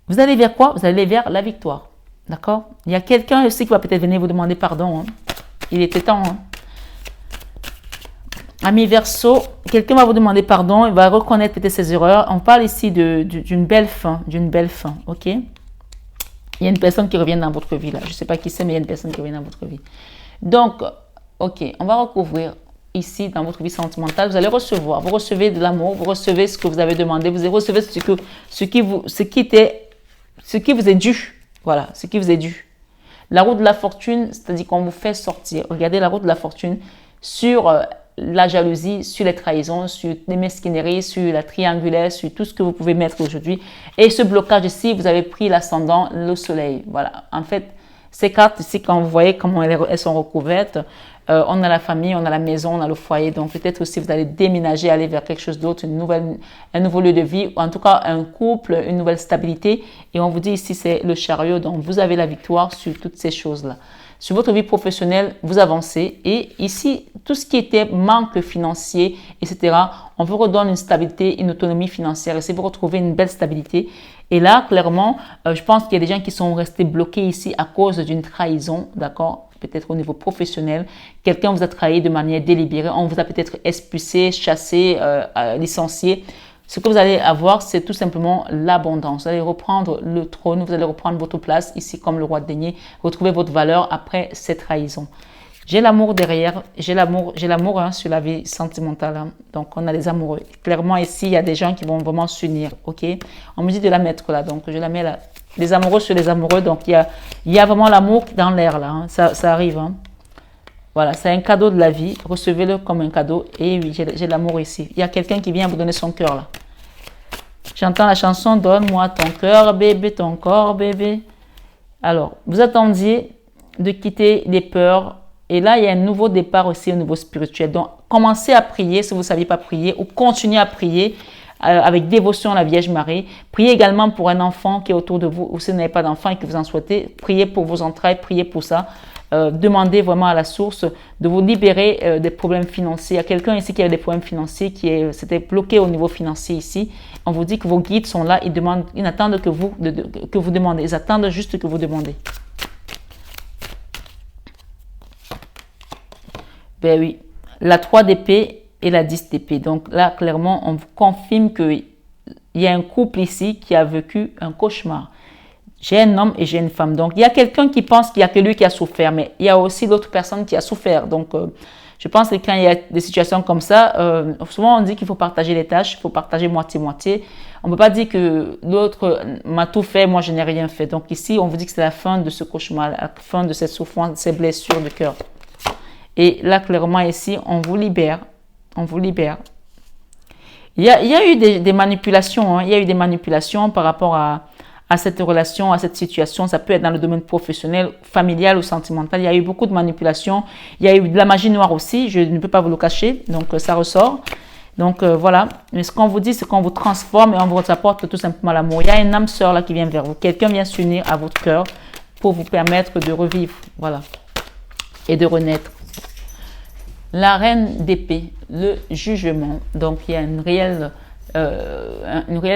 vous allez vers quoi? Vous allez vers la victoire. D'accord? Il y a quelqu'un aussi qui va peut-être venir vous demander pardon. Hein. Il était temps. Hein. Ami Verseau, quelqu'un va vous demander pardon, il va reconnaître peut-être ses erreurs. On parle ici d'une belle fin, ok? Il y a une personne qui revient dans votre vie là. Je ne sais pas qui c'est, mais il y a une personne qui revient dans votre vie. Donc, ok, on va recouvrir ici dans votre vie sentimentale. Vous allez recevoir, vous recevez de l'amour, vous recevez ce que vous avez demandé, vous recevez ce qui vous est dû. Voilà, ce qui vous est dû. La roue de la fortune, c'est-à-dire qu'on vous fait sortir. Regardez la roue de la fortune sur la jalousie, sur les trahisons, sur les mesquineries, sur la triangulaire, sur tout ce que vous pouvez mettre aujourd'hui. Et ce blocage ici, vous avez pris l'ascendant, le soleil. Voilà. En fait, ces cartes ici, quand vous voyez comment elles sont recouvertes, on a la famille, on a la maison, on a le foyer. Donc peut-être aussi vous allez déménager, aller vers quelque chose d'autre, un nouveau lieu de vie, ou en tout cas un couple, une nouvelle stabilité. Et on vous dit ici, c'est le chariot. Donc vous avez la victoire sur toutes ces choses-là. Sur votre vie professionnelle, vous avancez et ici, tout ce qui était manque financier, etc., on vous redonne une stabilité, une autonomie financière et c'est vous retrouver une belle stabilité. Et là, clairement, je pense qu'il y a des gens qui sont restés bloqués ici à cause d'une trahison, d'accord? Peut-être au niveau professionnel. Quelqu'un vous a trahi de manière délibérée, on vous a peut-être expulsé, chassé, licencié. Ce que vous allez avoir, c'est tout simplement l'abondance. Vous allez reprendre le trône, vous allez reprendre votre place ici comme le roi de denier, retrouver votre valeur après cette trahison. J'ai l'amour derrière, j'ai l'amour hein, sur la vie sentimentale. Hein. Donc, on a des amoureux. Clairement, ici, il y a des gens qui vont vraiment s'unir, ok? On me dit de la mettre là, donc je la mets là. Les amoureux sur les amoureux, donc il y a vraiment l'amour dans l'air là, hein. Ça arrive, hein. Voilà, c'est un cadeau de la vie. Recevez-le comme un cadeau. Et oui, j'ai l'amour ici. Il y a quelqu'un qui vient vous donner son cœur là. J'entends la chanson « Donne-moi ton cœur, bébé, ton corps, bébé ». Alors, vous attendiez de quitter les peurs. Et là, il y a un nouveau départ aussi au niveau spirituel. Donc, commencez à prier si vous ne saviez pas prier ou continuez à prier avec dévotion à la Vierge Marie. Priez également pour un enfant qui est autour de vous ou si vous n'avez pas d'enfant et que vous en souhaitez. Priez pour vos entrailles, priez pour ça. Demandez vraiment à la source de vous libérer des problèmes financiers. Il y a quelqu'un ici qui a des problèmes financiers, s'était bloqué au niveau financier ici. On vous dit que vos guides sont là, ils n'attendent que vous demandez. Ils attendent juste que vous demandez. Ben oui, la 3 d'épée et la 10 d'épée. Donc là, clairement, on vous confirme qu'il y a un couple ici qui a vécu un cauchemar. J'ai un homme et j'ai une femme. Donc, il y a quelqu'un qui pense qu'il n'y a que lui qui a souffert, mais il y a aussi l'autre personne qui a souffert. Donc, je pense que quand il y a des situations comme ça, souvent on dit qu'il faut partager les tâches, il faut partager moitié-moitié. On ne peut pas dire que l'autre m'a tout fait, moi je n'ai rien fait. Donc ici, on vous dit que c'est la fin de ce cauchemar, la fin de cette souffrance, de ces blessures de cœur. Et là, clairement, ici, on vous libère. On vous libère. Il y a eu des manipulations. Hein. Il y a eu des manipulations par rapport à cette relation, à cette situation. Ça peut être dans le domaine professionnel, familial ou sentimental. Il y a eu beaucoup de manipulations. Il y a eu de la magie noire aussi. Je ne peux pas vous le cacher. Donc, ça ressort. Donc, voilà. Mais ce qu'on vous dit, c'est qu'on vous transforme et on vous apporte tout simplement l'amour. Il y a une âme sœur là qui vient vers vous. Quelqu'un vient s'unir à votre cœur pour vous permettre de revivre. Voilà. Et de renaître. La reine d'épée, le jugement. Donc, il y a une réelle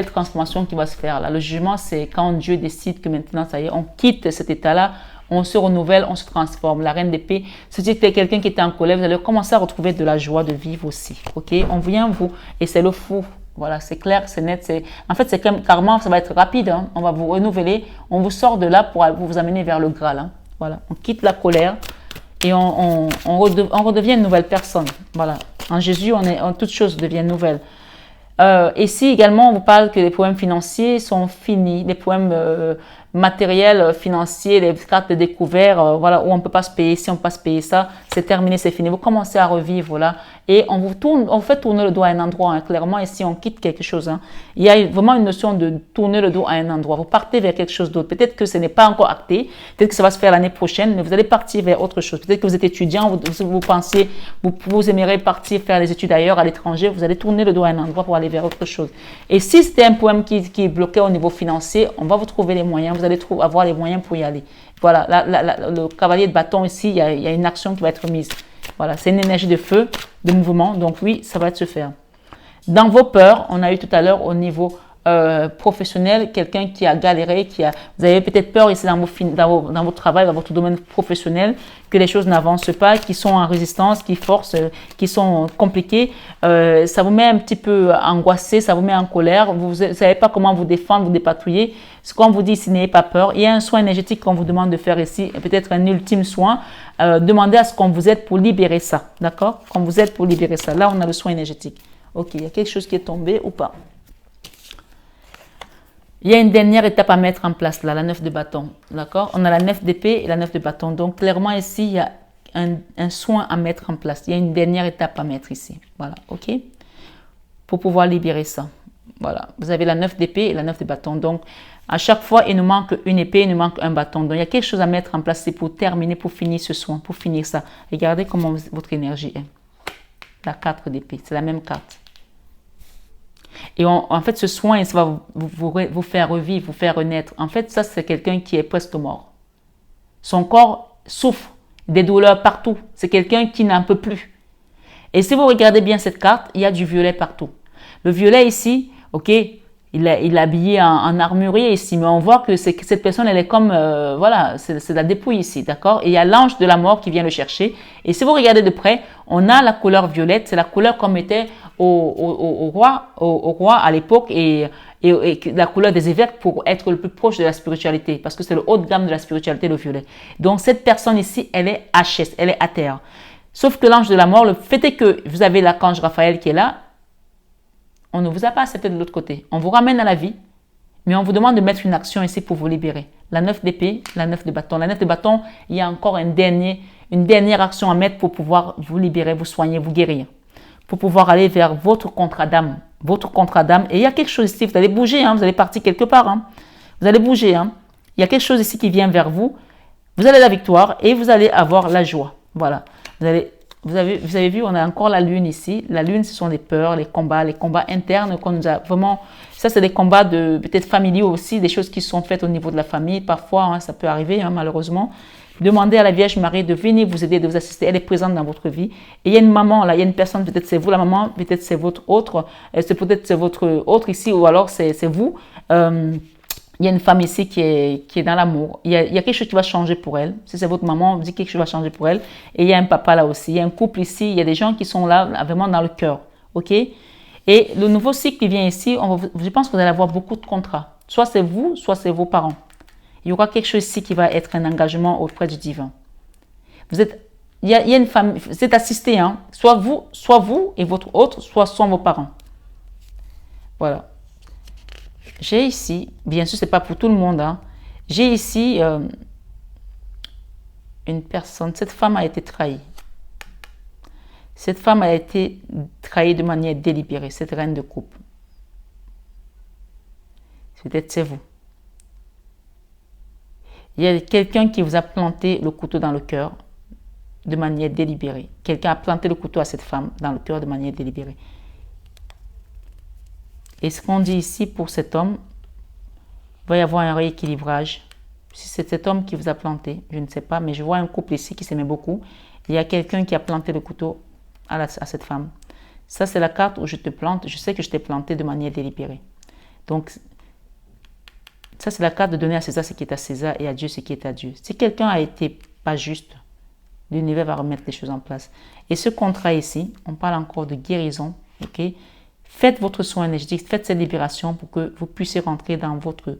transformation qui va se faire là. Le jugement, c'est quand Dieu décide que maintenant, ça y est, on quitte cet état-là, on se renouvelle, on se transforme. La reine d'épée, si c'était quelqu'un qui était en colère, vous allez commencer à retrouver de la joie de vivre aussi. Ok, on vient vous, et c'est le fou. Voilà, c'est clair, c'est net. En fait, c'est comme carrément, ça va être rapide. Hein. On va vous renouveler, on vous sort de là pour vous amener vers le Graal. Hein. Voilà, on quitte la colère. Et on redevient une nouvelle personne. Voilà. En Jésus, toute chose devient nouvelle. Ici également, on vous parle que les problèmes financiers sont finis. Les problèmes matériels, financiers, les cartes de découvert, voilà, où on ne peut pas se payer. Si on ne peut pas se payer ça, c'est terminé, c'est fini. Vous commencez à revivre là. Et on vous fait tourner le dos à un endroit. Hein. Clairement, ici, on quitte quelque chose. Hein. Il y a vraiment une notion de tourner le dos à un endroit. Vous partez vers quelque chose d'autre. Peut-être que ce n'est pas encore acté. Peut-être que ça va se faire l'année prochaine, mais vous allez partir vers autre chose. Peut-être que vous êtes étudiant, vous pensez, vous aimeriez partir faire les études ailleurs, à l'étranger. Vous allez tourner le dos à un endroit pour aller vers autre chose. Et si c'était un problème qui bloquait au niveau financier, on va vous trouver les moyens. Vous allez avoir les moyens pour y aller. Voilà, le cavalier de bâton ici, il y a une action qui va être mise. Voilà, c'est une énergie de feu, de mouvement. Donc oui, ça va se faire. Dans vos peurs, on a eu tout à l'heure au niveau professionnel, quelqu'un qui a galéré, vous avez peut-être peur ici dans votre travail, dans votre domaine professionnel, que les choses n'avancent pas, qui sont en résistance, qui forcent, qui sont compliquées. Ça vous met un petit peu angoissé, ça vous met en colère. Vous ne savez pas comment vous défendre, vous dépatouiller. Ce qu'on vous dit ici, n'ayez pas peur. Il y a un soin énergétique qu'on vous demande de faire ici, peut-être un ultime soin. Demandez à ce qu'on vous aide pour libérer ça. D'accord? Qu'on vous aide pour libérer ça. Là, on a le soin énergétique. Ok, il y a quelque chose qui est tombé ou pas? Il y a une dernière étape à mettre en place là, la 9 de bâton. D'accord? On a la 9 d'épée et la 9 de bâton. Donc, clairement, ici, il y a un soin à mettre en place. Il y a une dernière étape à mettre ici. Voilà, ok? Pour pouvoir libérer ça. Voilà, vous avez la 9 d'épée et la 9 de bâton. Donc, à chaque fois, il nous manque une épée, il nous manque un bâton. Donc, il y a quelque chose à mettre en place. C'est pour terminer, pour finir ce soin, pour finir ça. Regardez comment votre énergie est. La 4 d'épée, c'est la même carte. Et en fait, ce soin, ça va vous faire revivre, vous faire renaître. En fait, ça, c'est quelqu'un qui est presque mort. Son corps souffre des douleurs partout. C'est quelqu'un qui n'en peut plus. Et si vous regardez bien cette carte, il y a du violet partout. Le violet ici, ok, il est habillé en armurier ici, mais on voit que cette personne, elle est comme, voilà, c'est la dépouille ici, d'accord? Et il y a l'ange de la mort qui vient le chercher. Et si vous regardez de près, on a la couleur violette, c'est la couleur comme était au roi à l'époque et la couleur des évêques pour être le plus proche de la spiritualité, parce que c'est le haut de gamme de la spiritualité, le violet. Donc cette personne ici, elle est HS, elle est à terre. Sauf que l'ange de la mort, le fait est que vous avez l'archange Raphaël qui est là, on ne vous a pas accepté de l'autre côté. On vous ramène à la vie, mais on vous demande de mettre une action ici pour vous libérer. La 9 d'épée, la 9 de bâton. La 9 de bâton, il y a encore une dernière action à mettre pour pouvoir vous libérer, vous soigner, vous guérir. Pour pouvoir aller vers votre contrat d'âme. Votre contrat d'âme. Et il y a quelque chose ici, vous allez bouger, hein, vous allez partir quelque part. Hein. Vous allez bouger. Hein. Il y a quelque chose ici qui vient vers vous. Vous allez la victoire et vous allez avoir la joie. Voilà. Vous avez vu, on a encore la lune ici. La lune, ce sont des peurs, les combats internes qu'on nous a vraiment... Ça, c'est des combats peut-être familiaux aussi, des choses qui sont faites au niveau de la famille. Parfois, hein, ça peut arriver, hein, malheureusement. Demandez à la Vierge Marie de venir vous aider, de vous assister. Elle est présente dans votre vie. Et il y a une maman là, il y a une personne, peut-être c'est vous la maman, peut-être c'est votre autre, peut-être c'est votre autre ici, ou alors c'est vous. Il y a une femme ici qui est dans l'amour. Il y a quelque chose qui va changer pour elle. Si c'est votre maman, on dit quelque chose va changer pour elle. Et il y a un papa là aussi. Il y a un couple ici. Il y a des gens qui sont là vraiment dans le cœur. OK? Et le nouveau cycle qui vient ici, je pense que vous allez avoir beaucoup de contrats. Soit c'est vous, soit c'est vos parents. Il y aura quelque chose ici qui va être un engagement auprès du divin. Il y a une femme, vous êtes assisté, hein? Soit vous et votre autre, soit vos parents. Voilà. J'ai ici, bien sûr, ce n'est pas pour tout le monde, hein. J'ai ici une personne, cette femme a été trahie. Cette femme a été trahie de manière délibérée, cette reine de coupe. Peut-être c'est vous. Il y a quelqu'un qui vous a planté le couteau dans le cœur de manière délibérée. Quelqu'un a planté le couteau à cette femme dans le cœur de manière délibérée. Et ce qu'on dit ici pour cet homme, il va y avoir un rééquilibrage. Si c'est cet homme qui vous a planté, je ne sais pas, mais je vois un couple ici qui s'aimait beaucoup. Il y a quelqu'un qui a planté le couteau à cette femme. Ça, c'est la carte où je te plante. Je sais que je t'ai planté de manière délibérée. Donc, ça, c'est la carte de donner à César ce qui est à César et à Dieu ce qui est à Dieu. Si quelqu'un a été pas juste, l'univers va remettre les choses en place. Et ce contrat ici, on parle encore de guérison, ok? Faites votre soin énergétique, faites cette libération pour que vous puissiez rentrer dans votre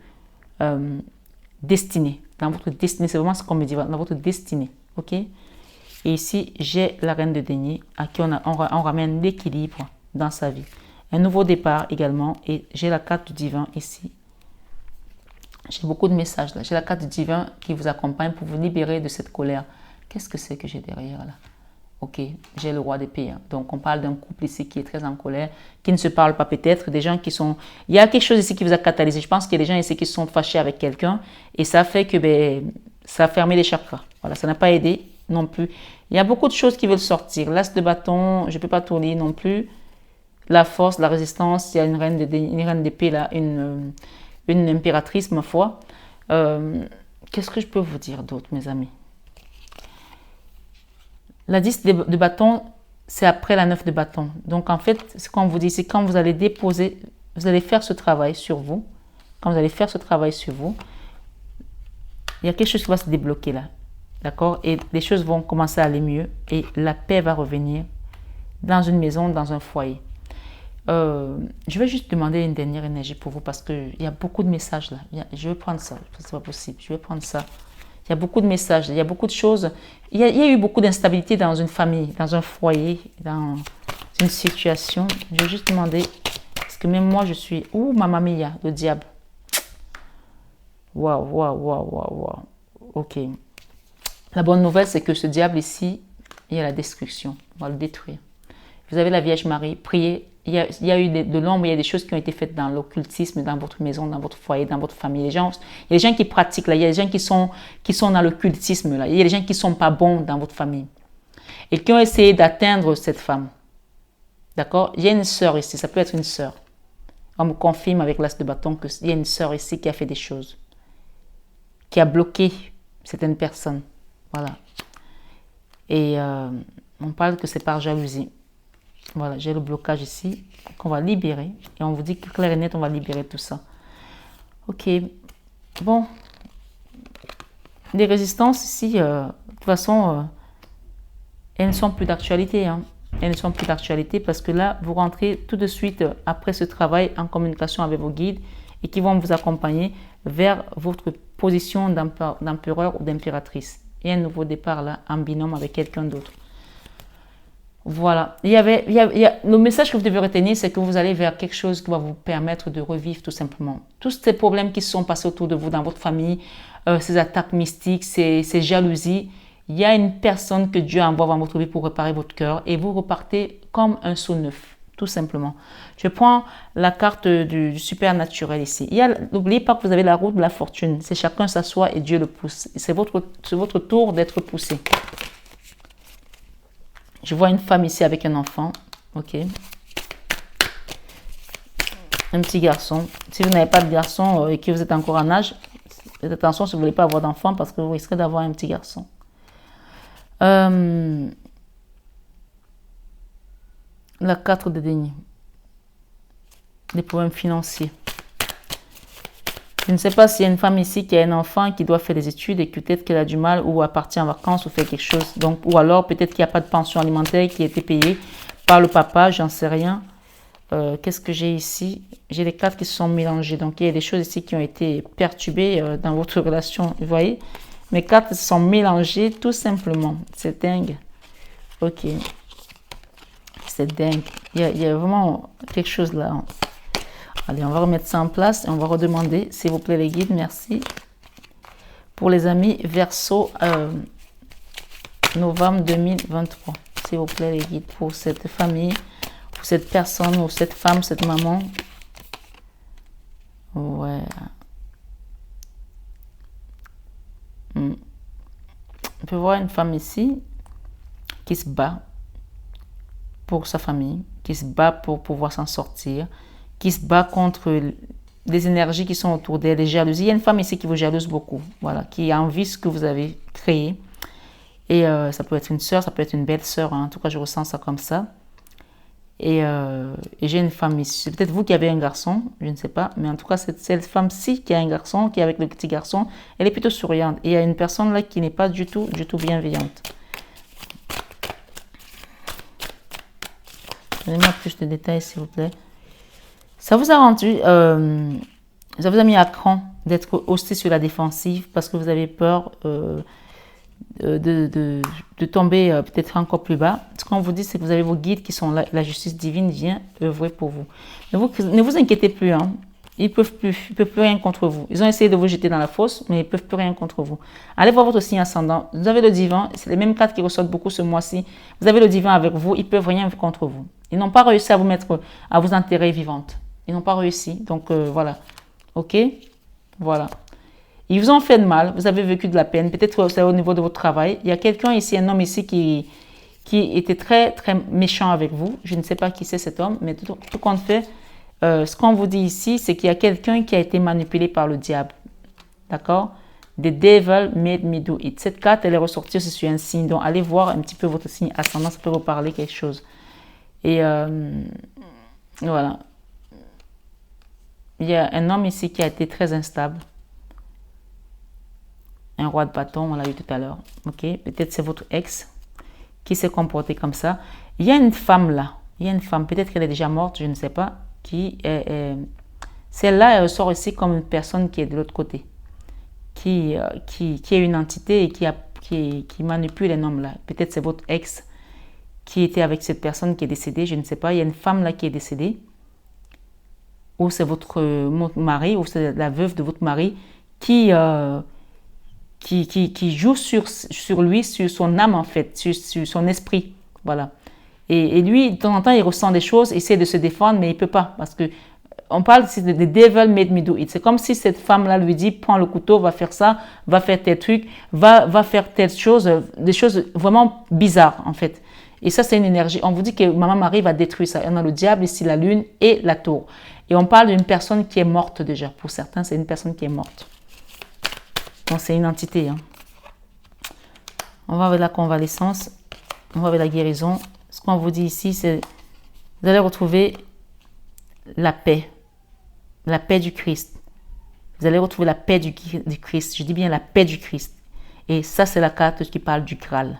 destinée. Dans votre destinée, c'est vraiment ce qu'on me dit, dans votre destinée. Ok? Et ici, j'ai la reine de denier à qui on ramène l'équilibre dans sa vie. Un nouveau départ également. Et j'ai la carte du divin ici. J'ai beaucoup de messages là. J'ai la carte du divin qui vous accompagne pour vous libérer de cette colère. Qu'est-ce que c'est que j'ai derrière là? Ok, j'ai le roi d'épée. Hein. Donc, on parle d'un couple ici qui est très en colère, qui ne se parle pas peut-être, des gens qui sont... Il y a quelque chose ici qui vous a catalysé. Je pense qu'il y a des gens ici qui se sont fâchés avec quelqu'un et ça fait que ça a fermé les chakras. Voilà, ça n'a pas aidé non plus. Il y a beaucoup de choses qui veulent sortir. L'as de bâton, je ne peux pas tourner non plus. La force, la résistance, il y a une reine d'épée là, une impératrice, ma foi. Qu'est-ce que je peux vous dire d'autre, mes amis? La 10 de bâton, c'est après la 9 de bâton. Donc, en fait, ce qu'on vous dit, c'est quand vous allez déposer, vous allez faire ce travail sur vous. Quand vous allez faire ce travail sur vous, il y a quelque chose qui va se débloquer là. D'accord? Et les choses vont commencer à aller mieux et la paix va revenir dans une maison, dans un foyer. Je vais juste demander une dernière énergie pour vous parce qu'il y a beaucoup de messages là. Je vais prendre ça. C'est pas possible. Je vais prendre ça. Il y a beaucoup de messages. Il y a beaucoup de choses. Il y a eu beaucoup d'instabilité dans une famille, dans un foyer, dans une situation. Je vais juste demander. Parce que même moi, je suis. Ouh, Mamma Mia, le diable. Waouh, waouh, waouh, waouh, waouh. Ok. La bonne nouvelle, c'est que ce diable ici, il y a la destruction. On va le détruire. Vous avez la Vierge Marie, priez. Il y a eu de l'ombre, il y a des choses qui ont été faites dans l'occultisme, dans votre maison, dans votre foyer, dans votre famille. Il y a des gens qui pratiquent là, il y a des gens qui sont dans l'occultisme là. Il y a des gens qui ne sont pas bons dans votre famille et qui ont essayé d'atteindre cette femme. D'accord? Il y a une sœur ici, ça peut être une sœur. On me confirme avec l'as de bâton qu'il y a une sœur ici qui a fait des choses, qui a bloqué certaines personnes. Voilà. Et on parle que c'est par jalousie. Voilà, j'ai le blocage ici qu'on va libérer. Et on vous dit que clair et net, on va libérer tout ça. Ok. Bon. Les résistances ici, de toute façon, elles ne sont plus d'actualité. Hein. Elles ne sont plus d'actualité parce que là, vous rentrez tout de suite après ce travail en communication avec vos guides et qui vont vous accompagner vers votre position d'empereur ou d'impératrice. Et un nouveau départ là, en binôme avec quelqu'un d'autre. Voilà. Le message que vous devez retenir, c'est que vous allez vers quelque chose qui va vous permettre de revivre tout simplement. Tous ces problèmes qui se sont passés autour de vous, dans votre famille, ces attaques mystiques, ces jalousies, il y a une personne que Dieu envoie dans votre vie pour réparer votre cœur et vous repartez comme un sceau neuf, tout simplement. Je prends la carte du supernaturel ici. N'oubliez pas que vous avez la roue de la fortune. C'est chacun s'assoit et Dieu le pousse. C'est votre tour d'être poussé. Je vois une femme ici avec un enfant. Ok. Un petit garçon. Si vous n'avez pas de garçon et que vous êtes encore en âge, faites attention si vous ne voulez pas avoir d'enfant parce que vous risquez d'avoir un petit garçon. La 4 de denier. Des problèmes financiers. Je ne sais pas s'il y a une femme ici qui a un enfant qui doit faire des études et que peut-être qu'elle a du mal ou à partir en vacances ou faire quelque chose. Donc, ou alors peut-être qu'il n'y a pas de pension alimentaire qui a été payée par le papa, j'en sais rien. Qu'est-ce que j'ai ici? J'ai les cartes qui se sont mélangées. Donc, il y a des choses ici qui ont été perturbées dans votre relation. Vous voyez? Mes cartes se sont mélangées tout simplement. C'est dingue. Ok. C'est dingue. Il y a vraiment quelque chose là. Allez, on va remettre ça en place et on va redemander, s'il vous plaît, les guides, merci. Pour les amis Verseau, novembre 2023. S'il vous plaît, les guides, pour cette famille, pour cette personne ou cette femme, cette maman. Ouais. On peut voir une femme ici qui se bat pour sa famille, qui se bat pour pouvoir s'en sortir, qui se bat contre les énergies qui sont autour d'elle, les jalousies. Il y a une femme ici qui vous jalouse beaucoup, voilà, qui a envie de ce que vous avez créé. Et ça peut être une sœur, ça peut être une belle sœur, hein. En tout cas, je ressens ça comme ça. Et j'ai une femme ici. C'est peut-être vous qui avez un garçon, je ne sais pas. Mais en tout cas, cette femme-ci qui a un garçon, qui est avec le petit garçon, elle est plutôt souriante. Et il y a une personne là qui n'est pas du tout bienveillante. Donnez-moi plus de détails, s'il vous plaît. Ça vous a rendu, ça vous a mis à cran d'être aussi sur la défensive parce que vous avez peur de tomber peut-être encore plus bas. Ce qu'on vous dit, c'est que vous avez vos guides qui sont là. La justice divine vient œuvrer pour vous. Ne vous inquiétez plus. Hein. Ils ne peuvent plus rien contre vous. Ils ont essayé de vous jeter dans la fosse, mais ils ne peuvent plus rien contre vous. Allez voir votre signe ascendant. Vous avez le divin. C'est les mêmes cartes qui ressortent beaucoup ce mois-ci. Vous avez le divin avec vous. Ils ne peuvent rien contre vous. Ils n'ont pas réussi à vous enterrer vivante. Ils n'ont pas réussi. Donc, voilà. OK? Voilà. Ils vous ont fait de mal. Vous avez vécu de la peine. Peut-être que c'est au niveau de votre travail. Il y a quelqu'un ici, un homme ici qui était très, très méchant avec vous. Je ne sais pas qui c'est cet homme, mais tout compte fait, ce qu'on vous dit ici, c'est qu'il y a quelqu'un qui a été manipulé par le diable. D'accord? The devil made me do it. Cette carte, elle est ressortie aussi sur un signe. Donc, allez voir un petit peu votre signe ascendant. Ça peut vous parler quelque chose. Et voilà. il y a un homme ici qui a été très instable. Un roi de bâton, on l'a eu tout à l'heure. Ok, peut-être c'est votre ex qui s'est comporté comme ça. Il y a une femme là. Il y a une femme, peut-être qu'elle est déjà morte, je ne sais pas. Celle-là, elle ressort ici comme une personne qui est de l'autre côté. Qui est une entité et qui manipule un homme là. Peut-être c'est votre ex qui était avec cette personne qui est décédée, je ne sais pas. Il y a une femme là qui est décédée. Ou c'est votre mari, ou c'est la veuve de votre mari qui joue sur lui, sur son âme en fait, sur son esprit. Voilà. Et lui, de temps en temps, il ressent des choses, il essaie de se défendre, mais il ne peut pas. Parce que on parle ici de the devil made me do it. C'est comme si cette femme-là lui dit, prends le couteau, va faire ça, va faire tel truc, va faire telle chose, des choses vraiment bizarres en fait. Et ça, c'est une énergie. On vous dit que Maman Marie va détruire ça. On a le diable ici, la lune et la tour. Et on parle d'une personne qui est morte déjà. Pour certains, c'est une personne qui est morte. Donc, c'est une entité. Hein. On va avec la convalescence. On va avec la guérison. Ce qu'on vous dit ici, c'est vous allez retrouver la paix. La paix du Christ. Vous allez retrouver la paix du Christ. Je dis bien la paix du Christ. Et ça, c'est la carte qui parle du Graal.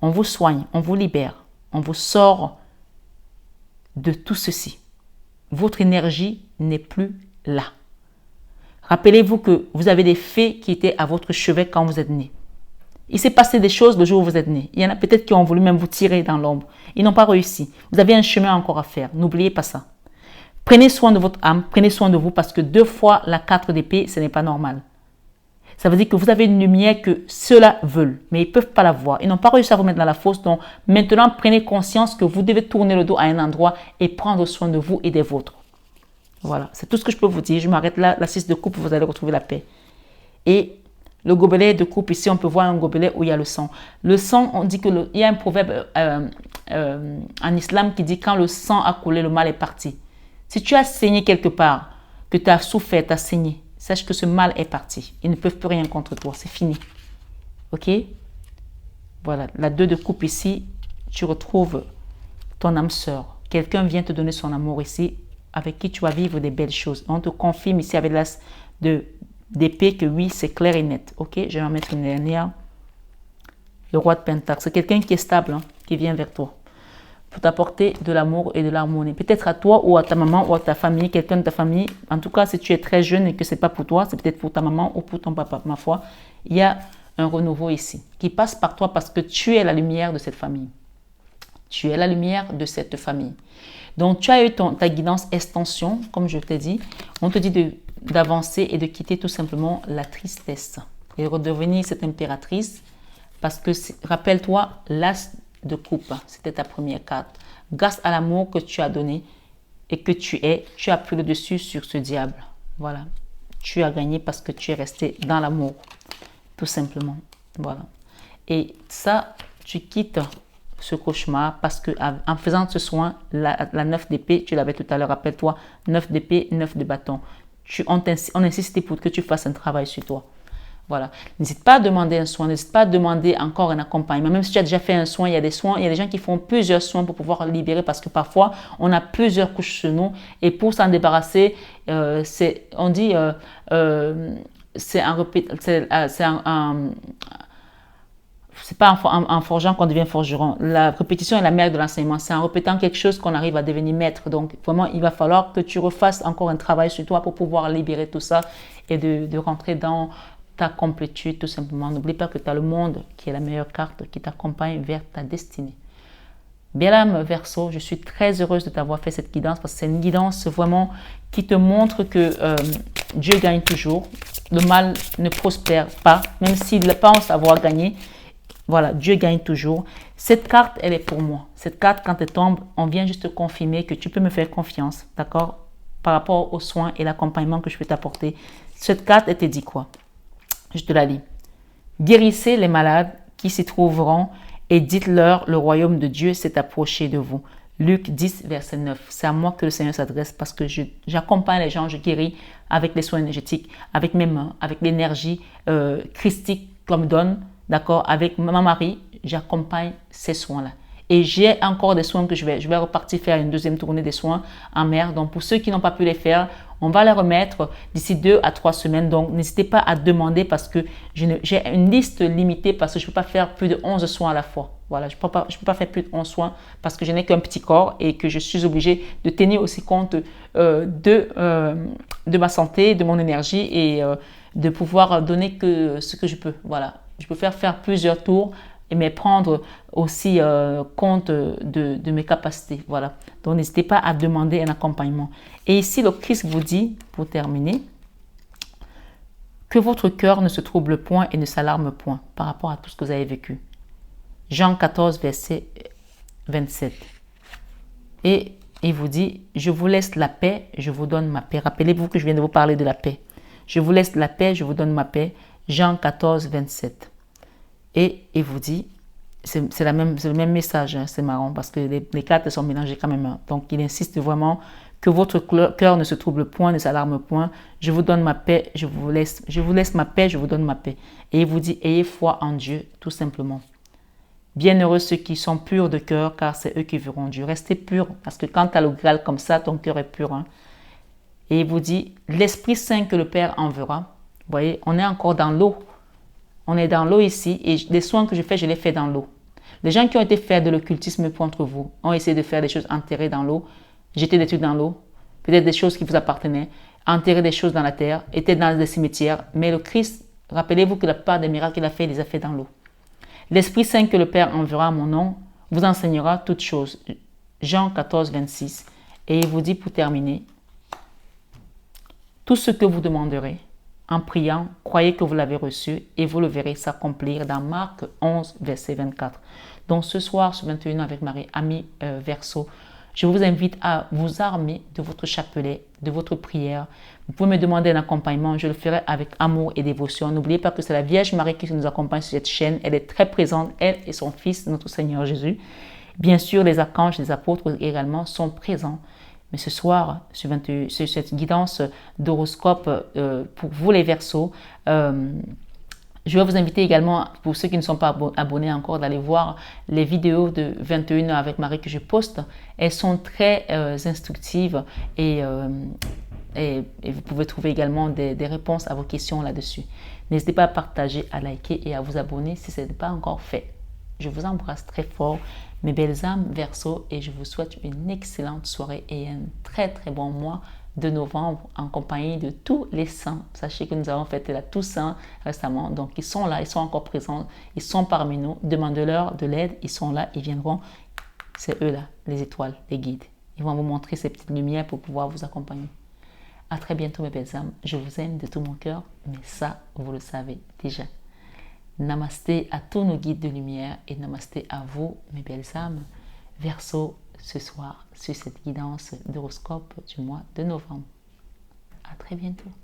On vous soigne, on vous libère, on vous sort de tout ceci. Votre énergie n'est plus là. Rappelez-vous que vous avez des fées qui étaient à votre chevet quand vous êtes né. Il s'est passé des choses le jour où vous êtes né. Il y en a peut-être qui ont voulu même vous tirer dans l'ombre. Ils n'ont pas réussi. Vous avez un chemin encore à faire. N'oubliez pas ça. Prenez soin de votre âme, prenez soin de vous parce que 2 fois la 4 d'épée, ce n'est pas normal. Ça veut dire que vous avez une lumière que ceux-là veulent, mais ils ne peuvent pas la voir. Ils n'ont pas réussi à vous mettre dans la fosse. Donc, maintenant, prenez conscience que vous devez tourner le dos à un endroit et prendre soin de vous et des vôtres. Voilà, c'est tout ce que je peux vous dire. Je m'arrête là. La 6 de coupe, vous allez retrouver la paix. Et le gobelet de coupe, ici, on peut voir un gobelet où il y a le sang. Le sang, on dit qu'il y a un proverbe en islam qui dit quand le sang a coulé, le mal est parti. Si tu as saigné quelque part, que tu as souffert, tu as saigné, sache que ce mal est parti. Ils ne peuvent plus rien contre toi. C'est fini. Ok? Voilà. La 2 de coupe ici, tu retrouves ton âme sœur. Quelqu'un vient te donner son amour ici, avec qui tu vas vivre des belles choses. On te confirme ici avec l'as d'épée que oui, c'est clair et net. Ok? Je vais en mettre une dernière. Le roi de Pentacle. C'est quelqu'un qui est stable, hein, qui vient vers toi. Pour t'apporter de l'amour et de l'harmonie. Peut-être à toi ou à ta maman ou à ta famille, quelqu'un de ta famille. En tout cas, si tu es très jeune et que ce n'est pas pour toi, c'est peut-être pour ta maman ou pour ton papa. Ma foi, il y a un renouveau ici qui passe par toi parce que tu es la lumière de cette famille. Tu es la lumière de cette famille. Donc, tu as eu ta guidance extension, comme je t'ai dit. On te dit d'avancer et de quitter tout simplement la tristesse et redevenir cette impératrice parce que, rappelle-toi, l'as de coupe, c'était ta première carte. Grâce à l'amour que tu as donné et que tu as pris le dessus sur ce diable. Voilà. Tu as gagné parce que tu es resté dans l'amour. Tout simplement. Voilà. Et ça, tu quittes ce cauchemar parce que en faisant ce soin, la 9 d'épée, tu l'avais tout à l'heure, rappelle-toi, 9 d'épée, 9 de bâton. On insiste pour que tu fasses un travail sur toi. Voilà. N'hésite pas à demander un soin, n'hésite pas à demander encore un accompagnement. Même si tu as déjà fait un soin, il y a des soins, il y a des gens qui font plusieurs soins pour pouvoir libérer parce que parfois, on a plusieurs couches sur nous et pour s'en débarrasser, c'est pas en forgeant qu'on devient forgeron. La répétition est la mère de l'enseignement. C'est en répétant quelque chose qu'on arrive à devenir maître. Donc, vraiment, il va falloir que tu refasses encore un travail sur toi pour pouvoir libérer tout ça et de rentrer dans ta complétude, tout simplement. N'oublie pas que tu as le monde qui est la meilleure carte qui t'accompagne vers ta destinée. Bien là, Verseau, je suis très heureuse de t'avoir fait cette guidance parce que c'est une guidance vraiment qui te montre que Dieu gagne toujours. Le mal ne prospère pas, même s'il pense avoir gagné. Voilà, Dieu gagne toujours. Cette carte, elle est pour moi. Cette carte, quand elle tombe, on vient juste te confirmer que tu peux me faire confiance, d'accord? Par rapport aux soins et l'accompagnement que je peux t'apporter. Cette carte, elle te dit quoi? Je te la lis. Guérissez les malades qui s'y trouveront et dites-leur le royaume de Dieu s'est approché de vous. Luc 10, verset 9. C'est à moi que le Seigneur s'adresse parce que j'accompagne les gens, je guéris avec les soins énergétiques, avec mes mains, avec l'énergie christique qu'on me donne, d'accord? Avec ma Marie, j'accompagne ces soins-là. Et j'ai encore des soins que je vais repartir faire une deuxième tournée des soins en mer. Donc, pour ceux qui n'ont pas pu les faire, On va les remettre d'ici 2 à 3 semaines. Donc, n'hésitez pas à demander parce que j'ai une liste limitée parce que je ne peux pas faire plus de 11 soins à la fois. Voilà, je ne peux pas faire plus de 11 soins parce que je n'ai qu'un petit corps et que je suis obligée de tenir aussi compte de ma santé, de mon énergie et de pouvoir donner que ce que je peux. Voilà, je peux faire plusieurs tours mais prendre aussi compte de mes capacités. Voilà. Donc, n'hésitez pas à demander un accompagnement. Et ici, le Christ vous dit, pour terminer, que votre cœur ne se trouble point et ne s'alarme point par rapport à tout ce que vous avez vécu. Jean 14, verset 27. Et il vous dit, je vous laisse la paix, je vous donne ma paix. Rappelez-vous que je viens de vous parler de la paix. Je vous laisse la paix, je vous donne ma paix. Jean 14, 27. Et il vous dit, c'est le même message, hein, c'est marrant parce que les cartes sont mélangées quand même. Hein. Donc, il insiste vraiment que votre cœur ne se trouble point, ne s'alarme point. Je vous donne ma paix, je vous laisse ma paix, je vous donne ma paix. Et il vous dit, ayez foi en Dieu, tout simplement. Bienheureux ceux qui sont purs de cœur, car c'est eux qui verront Dieu. Restez purs, parce que quand tu as le Graal comme ça, ton cœur est pur. Hein. Et il vous dit, l'Esprit Saint que le Père enverra. Vous voyez, on est encore dans l'eau. On est dans l'eau ici et les soins que je fais, je les fais dans l'eau. Les gens qui ont été faire de l'occultisme contre vous ont essayé de faire des choses enterrées dans l'eau, jeter des trucs dans l'eau, peut-être des choses qui vous appartenaient, enterrer des choses dans la terre, étaient dans des cimetières. Mais le Christ, rappelez-vous que la part des miracles qu'il a fait, il les a fait dans l'eau. L'Esprit Saint que le Père enverra à mon nom vous enseignera toutes choses. Jean 14, 26. Et il vous dit pour terminer, tout ce que vous demanderez, en priant, croyez que vous l'avez reçu et vous le verrez s'accomplir dans Marc 11, verset 24. Donc ce soir, sur 21 avec Marie, ami Verseau, je vous invite à vous armer de votre chapelet, de votre prière. Vous pouvez me demander un accompagnement, je le ferai avec amour et dévotion. N'oubliez pas que c'est la Vierge Marie qui nous accompagne sur cette chaîne. Elle est très présente, elle et son Fils, notre Seigneur Jésus. Bien sûr, les archanges, les apôtres également sont présents. Mais ce soir, sur cette guidance d'horoscope pour vous les Verseaux, je vais vous inviter également, pour ceux qui ne sont pas abonnés encore, d'aller voir les vidéos de 21 heures avec Marie que je poste. Elles sont très instructives et vous pouvez trouver également des réponses à vos questions là-dessus. N'hésitez pas à partager, à liker et à vous abonner si ce n'est pas encore fait. Je vous embrasse très fort, mes belles âmes Verseau, et je vous souhaite une excellente soirée et un très très bon mois de novembre en compagnie de tous les saints. Sachez que nous avons fêté la Toussaint récemment, donc ils sont là, ils sont encore présents, ils sont parmi nous. Demandez-leur de l'aide, ils sont là, ils viendront. C'est eux là, les étoiles, les guides. Ils vont vous montrer ces petites lumières pour pouvoir vous accompagner. À très bientôt mes belles âmes, je vous aime de tout mon cœur, mais ça, vous le savez déjà. Namasté à tous nos guides de lumière et namasté à vous, mes belles âmes, Verseau, ce soir sur cette guidance d'horoscope du mois de novembre. À très bientôt.